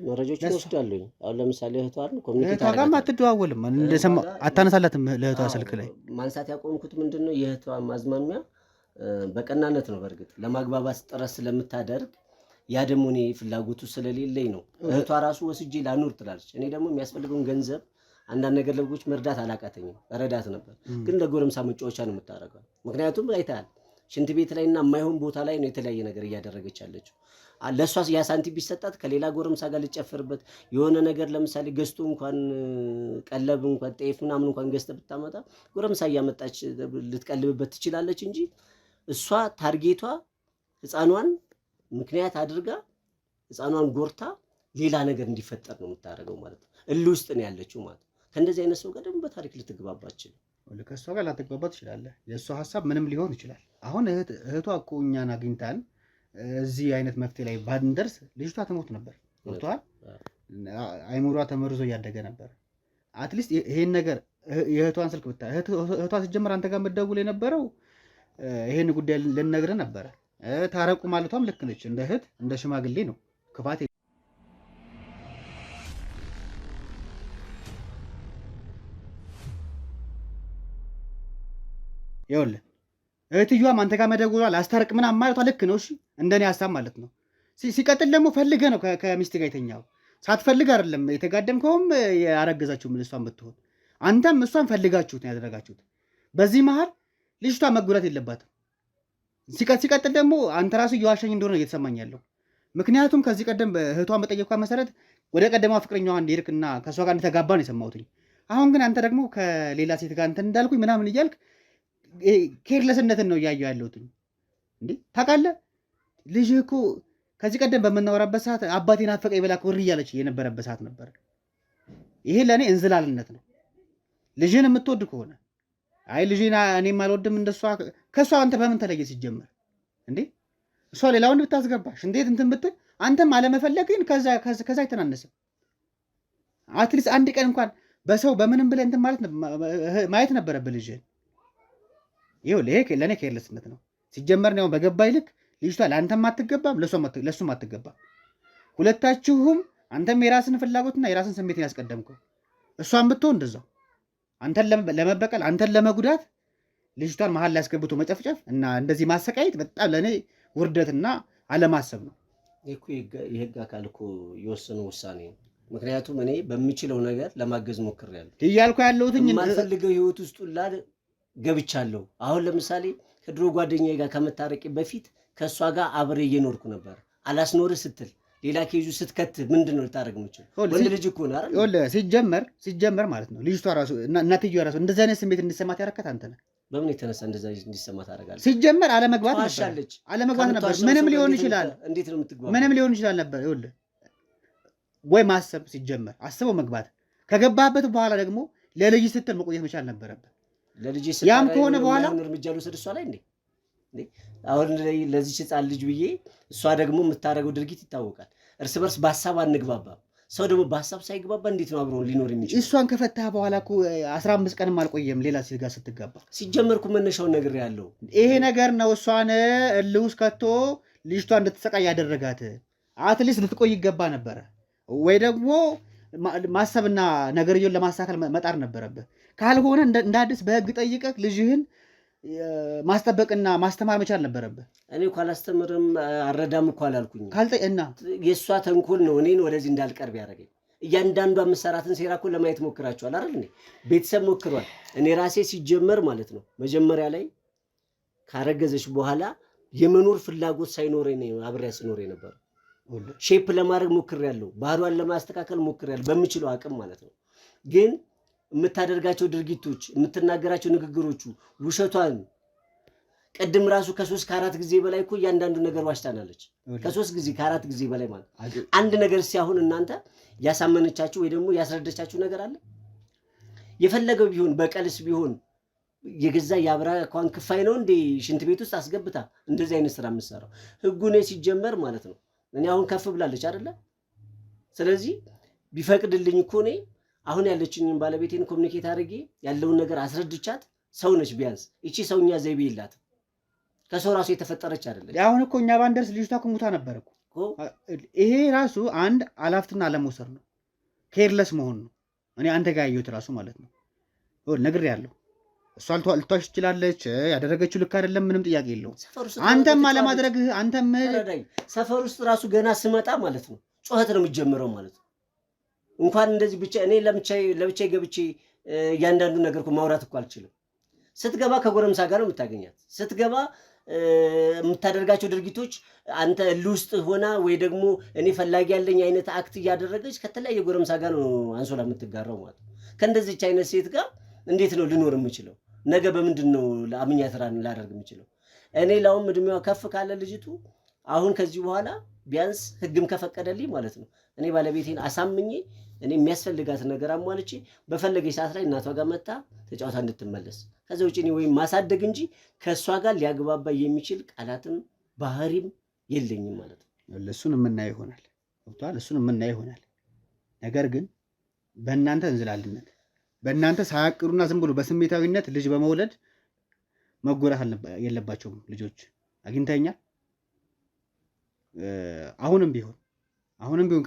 መረጃዎችን ወስዳለሁ። አሁን ለምሳሌ እህቷ ጋር አትደዋወልም፣ እንደሰማ አታነሳላትም። ለእህቷ ስልክ ላይ ማንሳት ያቆምኩት ምንድን ነው የእህቷ ማዝማሚያ በቀናነት ነው። በእርግጥ ለማግባባት ጥረት ስለምታደርግ ያ ደግሞ እኔ ፍላጎቱ ስለሌለኝ ነው። እህቷ ራሱ ወስጄ ላኑር ትላለች። እኔ ደግሞ የሚያስፈልገውን ገንዘብ አንዳንድ ነገር ለጎች መርዳት አላቃተኝም፣ ረዳት ነበር። ግን ለጎረምሳ መጫወቻ ነው የምታደርገው። ምክንያቱም አይተሃል ሽንት ቤት ላይ እና የማይሆን ቦታ ላይ ነው የተለያየ ነገር እያደረገች ያለችው። ለእሷ ያ ሳንቲም ቢሰጣት ከሌላ ጎረምሳ ጋር ልጨፍርበት የሆነ ነገር ለምሳሌ ገዝቶ እንኳን ቀለብ እንኳን ጤፍ ምናምን እንኳን ገዝተ ብታመጣ ጎረምሳ እያመጣች ልትቀልብበት ትችላለች እንጂ እሷ ታርጌቷ ህፃኗን ምክንያት አድርጋ ህፃኗን ጎርታ ሌላ ነገር እንዲፈጠር ነው የምታደርገው ማለት ነው። እልህ ውስጥ ነው ያለችው ማለት ነው። ከእንደዚህ አይነት ሰው ጋር ደግሞ በታሪክ ልትግባባ አትችልም። ከእሷ ጋር ላትግባባ ትችላለህ። የእሷ ሀሳብ ምንም ሊሆን ይችላል። አሁን እህቷ እኮ እኛን አግኝታን እዚህ አይነት መፍትሄ ላይ ባንደርስ ልጅቷ ትሞት ነበር። ገብቶሃል? አይምሯ ተመርዞ እያደገ ነበር። አትሊስት ይሄን ነገር የእህቷን ስልክ ብታ እህቷ ሲጀምር አንተ ጋር የምትደውል የነበረው ይሄን ጉዳይ ልነግርህ ነበረ። ታረቁ ማለቷም ልክ ነች። እንደ እህት እንደ ሽማግሌ ነው ክፋት ይኸውልህ እህትዮዋም አንተ ጋር መደወሏ ላስታርቅ ምናምን ማለቷ ልክ ነው። እሺ እንደኔ ሀሳብ ማለት ነው። ሲቀጥል ደግሞ ፈልገህ ነው ከሚስት ጋር የተኛው። ሳትፈልግ አይደለም የተጋደምከውም ያረገዛችሁ ምን እሷን ብትሆን አንተም እሷን ፈልጋችሁት ነው ያደረጋችሁት። በዚህ መሀል ልጅቷ መጎዳት የለባትም። ሲቀጥል ደግሞ አንተ ራሱ እየዋሸኝ እንደሆነ እየተሰማኝ ያለው ምክንያቱም ከዚህ ቀደም እህቷን በጠየኳ መሰረት ወደ ቀደማ ፍቅረኛዋ እንዲርቅና ከእሷ ጋር እንደተጋባ ነው የሰማሁትኝ። አሁን ግን አንተ ደግሞ ከሌላ ሴት ጋር እንትን እንዳልኩኝ ምናምን እያልክ ኬርለስነትን ነው እያየሁ ያለሁት። እንዴ ታውቃለህ፣ ልጅህ እኮ ከዚህ ቀደም በምናወራበት ሰዓት አባቴን አፈቀኝ ብላ እሪ እያለች የነበረበት ሰዓት ነበር። ይሄ ለእኔ እንዝላልነት ነው። ልጅህን የምትወድ ከሆነ አይ ልጅህን እኔም አልወድም እንደሷ ከእሷ አንተ በምን ተለየ ሲጀመር? እንዴ እሷ ሌላ ወንድ ብታስገባሽ እንዴት እንትን ብትል አንተም አለመፈለግን ከዛ አይተናነስም። አትሊስት አንድ ቀን እንኳን በሰው በምንም ብለህ እንትን ማየት ነበረብህ ልጅህን። ይኸውልህ ለእኔ ኬርለስነት ነው። ሲጀመር ነው በገባይ ልክ ልጅቷ ለአንተም አትገባም ለሱም አትገባም። ሁለታችሁም አንተም የራስን ፍላጎትና የራስን ስሜትን ያስቀደምከው እሷን ብትሆን እንደዛው አንተን ለመበቀል አንተን ለመጉዳት ልጅቷን መሀል ላይ ያስገብቶ መጨፍጨፍ እና እንደዚህ ማሰቃየት በጣም ለእኔ ውርደትና አለማሰብ ነው። የህግ አካል እኮ የወሰነው ውሳኔ ነው። ምክንያቱም እኔ በምችለው ነገር ለማገዝ ሞክሬያለሁ እያልኩ ያለሁት የማልፈልገው ህይወት ውስጥ ሁላ ገብቻለሁ። አሁን ለምሳሌ ከድሮ ጓደኛዬ ጋር ከመታረቂ በፊት ከእሷ ጋር አብሬ እየኖርኩ ነበር። አላስኖርህ ስትል ሌላ ኬዙ ስትከት ምንድነው ልታደርግ የምችል? ወንድ ልጅ እኮ ነው አይደል? ሲጀመር ማለት ነው ልጅቷ ራሱ እናትየዋ ራሱ እንደዚህ አይነት ስሜት እንዲሰማት ያረካት አንተ ነህ። በምን የተነሳ እንደዚህ እንዲሰማት አደርጋለሁ? ሲጀመር አለመግባት ነበር። ምንም ሊሆን ይችላል። እንዴት ነው የምትግባው? ምንም ሊሆን ይችላል ነበር። ይኸውልህ ወይ ማሰብ ሲጀመር አስበው መግባት ከገባህበት በኋላ ደግሞ ለልጅ ስትል መቆየት መቻል ነበረብህ። ለልጅ ስትል ያም ከሆነ በኋላ እርምጃ ልወስድ እሷ ላይ እንዴ? አሁን ለዚህ ህፃን ልጅ ብዬ እሷ ደግሞ የምታደርገው ድርጊት ይታወቃል። እርስ በርስ በሀሳብ አንግባባም። ሰው ደግሞ በሀሳብ ሳይግባባ እንዴት ነው አብሮ ሊኖር የሚችል? እሷን ከፈታህ በኋላ እኮ 15 ቀንም አልቆየም ሌላ ሴት ጋር ስትገባ። ሲጀመር እኮ መነሻውን ነገር ያለው ይሄ ነገር ነው። እሷን እልህ ውስጥ ከቶ ልጅቷ እንድትሰቃይ ያደረጋት። አትሊስት ልትቆይ ይገባ ነበረ ወይ ደግሞ ማሰብና ነገርየውን ለማስተካከል መጣር ነበረብህ። ካልሆነ እንደ አዲስ በህግ ጠይቀህ ልጅህን ማስጠበቅና ማስተማር መቻል ነበረብህ። እኔ እኮ አላስተምርም አረዳም እኮ አላልኩኝ። ካልጠና የእሷ ተንኮል ነው እኔን ወደዚህ እንዳልቀርብ ያደረገኝ። እያንዳንዷ የምሰራትን ሴራ እኮ ለማየት ሞክራችኋል አይደል እንዴ? ቤተሰብ ሞክሯል። እኔ ራሴ ሲጀመር ማለት ነው መጀመሪያ ላይ ካረገዘች በኋላ የመኖር ፍላጎት ሳይኖረኝ ነው አብሬያ ስኖር የነበረው። ሼፕ ለማድረግ ሞክሬያለሁ፣ ባህሪዋን ለማስተካከል ሞክሬያለሁ በምችለው አቅም ማለት ነው። ግን የምታደርጋቸው ድርጊቶች፣ የምትናገራቸው ንግግሮቹ፣ ውሸቷን ቅድም ራሱ ከ3 ከ4 ጊዜ በላይ እኮ እያንዳንዱ ነገር ዋሽታናለች። ከ3 ጊዜ ከ4 ጊዜ በላይ ማለት አንድ ነገር ሲያሁን እናንተ ያሳመነቻችሁ ወይ ደግሞ ያስረዳቻችሁ ነገር አለ? የፈለገው ቢሆን በቀልስ ቢሆን የገዛ የአብራኳን ክፋይ ነው እንዴ ሽንት ቤት ውስጥ አስገብታ እንደዚህ አይነት ስራ የምትሰራው? ህጉ ነው ሲጀመር ማለት ነው። እኔ አሁን ከፍ ብላለች አይደለ? ስለዚህ ቢፈቅድልኝ እኮ እኔ አሁን ያለችኝን ባለቤቴን ኮሚኒኬት አድርጌ ያለውን ነገር አስረድቻት፣ ሰው ነች ቢያንስ እቺ ሰውኛ ዘይቤ የላት ከሰው ራሱ የተፈጠረች አይደለች። አሁን እኮ እኛ ባንደርስ ልጅቷ ከሙታ ነበር እኮ። ይሄ ራሱ አንድ አላፍትና አለመውሰድ ነው፣ ኬርለስ መሆን ነው። እኔ አንተ ጋር ያየሁት ራሱ ማለት ነው። ነግሬሃለሁ። እሷ ልትዋሽ ትችላለች፣ ያደረገችው ልክ አይደለም፣ ምንም ጥያቄ የለውም። አንተም አለማድረግህ አንተም ሰፈር ውስጥ ራሱ ገና ስመጣ ማለት ነው ጩኸት ነው የሚጀምረው ማለት ነው። እንኳን እንደዚህ ብቻ እኔ ለብቻዬ ገብቼ እያንዳንዱ ነገር እኮ ማውራት እኮ አልችልም። ስትገባ ከጎረምሳ ጋር ነው የምታገኛት። ስትገባ የምታደርጋቸው ድርጊቶች አንተ እልህ ውስጥ ሆና ወይ ደግሞ እኔ ፈላጊ ያለኝ አይነት አክት እያደረገች ከተለያየ ጎረምሳ ጋር ነው አንሶላ የምትጋራው ማለት ነው። ከእንደዚች አይነት ሴት ጋር እንዴት ነው ልኖር የምችለው? ነገ በምንድን ነው ለአምኛት ላደርግ የምችለው? እኔ ላውም እድሜዋ ከፍ ካለ ልጅቱ አሁን ከዚህ በኋላ ቢያንስ ህግም ከፈቀደልኝ ማለት ነው እኔ ባለቤቴን አሳምኜ እኔ የሚያስፈልጋት ነገር አሟልቼ በፈለገች ሰዓት ላይ እናቷ ጋር መጣ ተጫውታ እንድትመለስ ከዛ ውጪ እኔ ወይ ማሳደግ እንጂ ከሷ ጋር ሊያግባባ የሚችል ቃላትም ባህሪም የለኝም ማለት ነው። እሱን የምናየው ይሆናል ወጥቷል። እሱን የምናየው ይሆናል። ነገር ግን በእናንተ እንዝላልነት በእናንተ ሳያቅሩና ዝም ብሎ በስሜታዊነት ልጅ በመውለድ መጎዳት የለባቸውም ልጆች። አግኝተኛል። አሁንም ቢሆን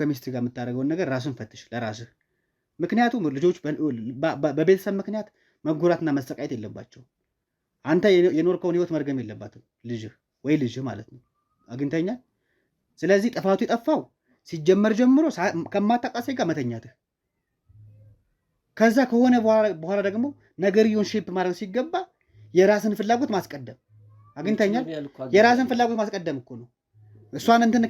ከሚስት ጋር የምታደርገውን ነገር ራስን ፈትሽ ለራስህ። ምክንያቱም ልጆች በቤተሰብ ምክንያት መጎዳትና መሰቃየት የለባቸው። አንተ የኖርከውን ህይወት መርገም የለባትም ልጅህ ማለት ነው። አግኝተኛል። ስለዚህ ጥፋቱ የጠፋው ሲጀመር ጀምሮ ከማታውቃት ሴት ጋር መተኛትህ፣ ከዛ ከሆነ በኋላ ደግሞ ነገርየውን ሼፕ ማድረግ ሲገባ የራስን ፍላጎት ማስቀደም። አግኝተኛል። የራስን ፍላጎት ማስቀደም እኮ ነው። እሷን እንትን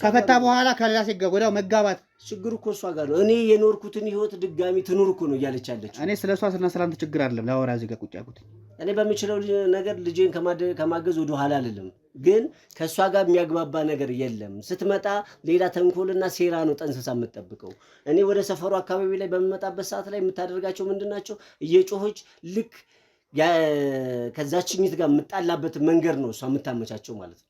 ከፈታ በኋላ ከሌላ ሴት ጋር ወዲያው መጋባት ችግሩ እኮ እሷ ጋር ነው። እኔ የኖርኩትን ህይወት ድጋሚ ትኑር እኮ ነው እያለች ያለች። እኔ ስለ እሷ ስላንተ ችግር አይደለም ላወራ እዚህ ጋር ቁጭ ያልኩት። እኔ በምችለው ነገር ልጄን ከማገዝ ወደ ኋላ አልልም፣ ግን ከእሷ ጋር የሚያግባባ ነገር የለም። ስትመጣ ሌላ ተንኮልና ሴራ ነው ጠንስሳ የምትጠብቀው። እኔ ወደ ሰፈሩ አካባቢ ላይ በምመጣበት ሰዓት ላይ የምታደርጋቸው ምንድን ናቸው? እየጮኸች ልክ ከዛችኝት ጋር የምጣላበት መንገድ ነው እሷ የምታመቻቸው ማለት ነው።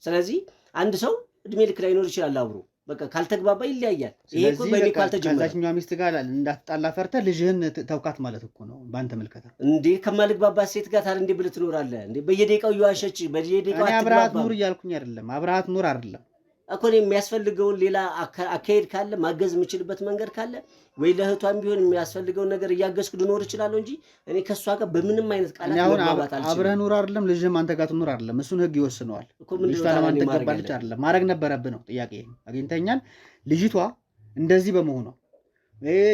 ስለዚህ አንድ ሰው እድሜ ልክ ላይኖር ይችላል አብሮ፣ በቃ ካልተግባባ ይለያያል። ይሄ እኮ በእኔ ካልተጀመረ ከዛችኛው ሚስት ጋር እንዳትጣላ ፈርተህ ልጅህን ተውካት ማለት እኮ ነው ባንተ መልከታ። እንዴ ከማልግባባት ሴት ጋር ታዲያ እንዴ ብለህ ትኖራለህ እንዴ? በየደቂቃው እየዋሸች በየደቂቃው እኔ አብረሃት ኑር እያልኩኝ አይደለም። አብረሃት ኑር አይደለም እኮ እኔ የሚያስፈልገውን ሌላ አካሄድ ካለ ማገዝ የምችልበት መንገድ ካለ ወይ ለእህቷም ቢሆን የሚያስፈልገውን ነገር እያገዝኩ ልኖር እችላለሁ እንጂ እኔ ከሷ ጋር በምንም አይነት ቃላት መግባባት አልችልም። አብረህ ኑር አይደለም ልጅህም አንተ ጋር ትኑር አይደለም። እሱን ህግ ይወስነዋል። ልጅቷ ለማን ትገባለች አይደለም ማድረግ ነበረብህ ነው ጥያቄ። አግኝተኛል። ልጅቷ እንደዚህ በመሆኗ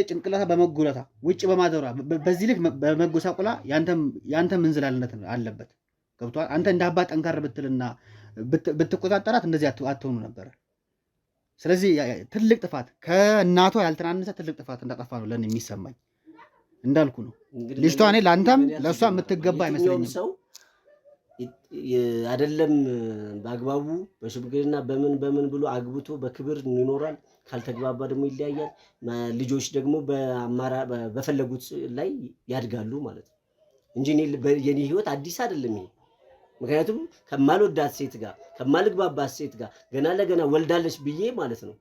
ጭንቅላታ በመጎለታ ውጭ በማደሯ በዚህ ልክ በመጎሳቆላ ያንተ ምንዝላልነት አለበት። ገብቶሃል? አንተ እንደ አባት ጠንካራ ብትልና ብትቆጣጠራት እንደዚህ አትሆኑ ነበር። ስለዚህ ትልቅ ጥፋት ከእናቷ ያልተናነሰ ትልቅ ጥፋት እንዳጠፋ ነው ለኔ የሚሰማኝ። እንዳልኩ ነው ልጅቷ እኔ ለአንተም ለእሷ የምትገባ አይመስለኝም። ሰው አይደለም በአግባቡ በሽምግልና በምን ብሎ አግብቶ በክብር ይኖራል። ካልተግባባ ደግሞ ይለያያል። ልጆች ደግሞ በፈለጉት ላይ ያድጋሉ ማለት ነው እንጂ የኔ ህይወት አዲስ አይደለም ይሄ። ምክንያቱም ከማልወዳት ሴት ጋር ከማልግባባት ሴት ጋር ገና ለገና ወልዳለች ብዬ ማለት ነው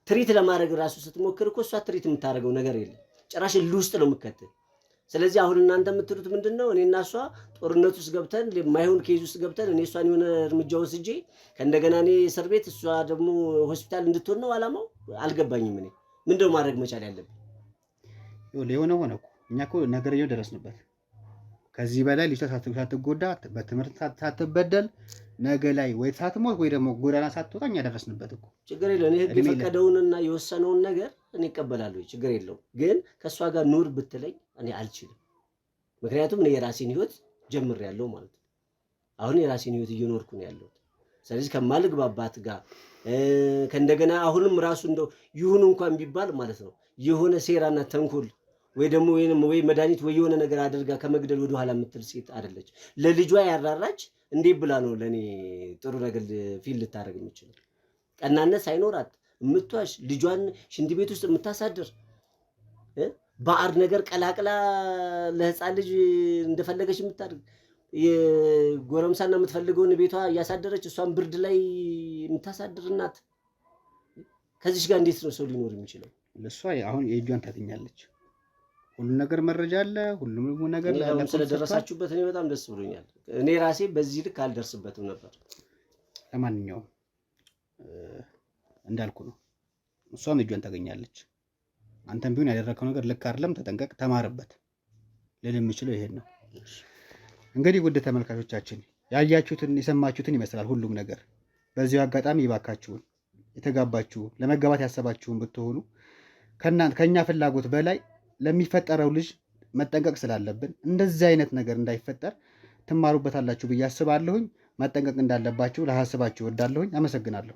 ትሪት ለማድረግ ራሱ ስትሞክር እኮ እሷ ትሪት የምታደርገው ነገር የለም። ጭራሽ ውስጥ ነው የምከትል። ስለዚህ አሁን እናንተ የምትሉት ምንድነው? እኔና እሷ ጦርነት ውስጥ ገብተን የማይሆን ኬዝ ውስጥ ገብተን እኔ እሷን የሆነ እርምጃ ወስጄ ከእንደገና እኔ እስር ቤት እሷ ደግሞ ሆስፒታል እንድትሆን ነው አላማው? አልገባኝም። እኔ ምንድነው ማድረግ መቻል ያለብኝ? የሆነ ሆነ እኮ እኛ እኮ ነገርየው ደረስንበት። ከዚህ በላይ ልጅቷ ሳትጎዳ በትምህርት ሳትበደል ነገ ላይ ወይ ሳትሞት ወይ ደግሞ ጎዳና ሳትወጣ እኛ ደረስንበት እኮ። ችግር የለውም። እኔ ህግ የፈቀደውንና የወሰነውን ነገር እኔ እቀበላለሁ። ችግር የለውም። ግን ከእሷ ጋር ኑር ብትለኝ እኔ አልችልም። ምክንያቱም እኔ የራሴን ህይወት ጀምሬያለሁ ማለት ነው። አሁን የራሴን ህይወት እየኖርኩ ነው ያለሁት። ስለዚህ ከማልግባባት ጋር ከእንደገና አሁንም ራሱ እንደው ይሁን እንኳን ቢባል ማለት ነው የሆነ ሴራና ተንኮል ወይ ደግሞ ወይ መድኃኒት ወይ የሆነ ነገር አድርጋ ከመግደል ወደ ኋላ የምትል ሴት አይደለች። ለልጇ ያራራች እንዴት ብላ ነው ለኔ ጥሩ ነገር ፊል ልታደርግ የምችለው? ቀናነት ሳይኖራት የምትዋሽ ልጇን ሽንት ቤት ውስጥ የምታሳድር ባዕድ ነገር ቀላቅላ ለህፃን ልጅ እንደፈለገች የምታደርግ የጎረምሳና የምትፈልገውን ቤቷ እያሳደረች እሷን ብርድ ላይ የምታሳድር እናት ከዚች ጋር እንዴት ነው ሰው ሊኖር የሚችለው? ለሷ አሁን የእጇን ታገኛለች። ሁሉ ነገር መረጃ አለ። ሁሉም ነገር ስለደረሳችሁበት እኔ በጣም ደስ ብሎኛል። እኔ ራሴ በዚህ ልክ አልደርስበትም ነበር። ለማንኛውም እንዳልኩ ነው እሷም እጇን ታገኛለች። አንተም ቢሆን ያደረከው ነገር ልክ አይደለም። ተጠንቀቅ፣ ተማርበት። ልል የምችለው ይሄን ነው። እንግዲህ ውድ ተመልካቾቻችን ያያችሁትን የሰማችሁትን ይመስላል ሁሉም ነገር። በዚሁ አጋጣሚ ይባካችሁን የተጋባችሁ ለመጋባት ያሰባችሁን ብትሆኑ ከኛ ፍላጎት በላይ ለሚፈጠረው ልጅ መጠንቀቅ ስላለብን እንደዚህ አይነት ነገር እንዳይፈጠር ትማሩበታላችሁ ብዬ አስባለሁኝ። መጠንቀቅ እንዳለባችሁ ለሐሳባችሁ ወዳለሁኝ። አመሰግናለሁ።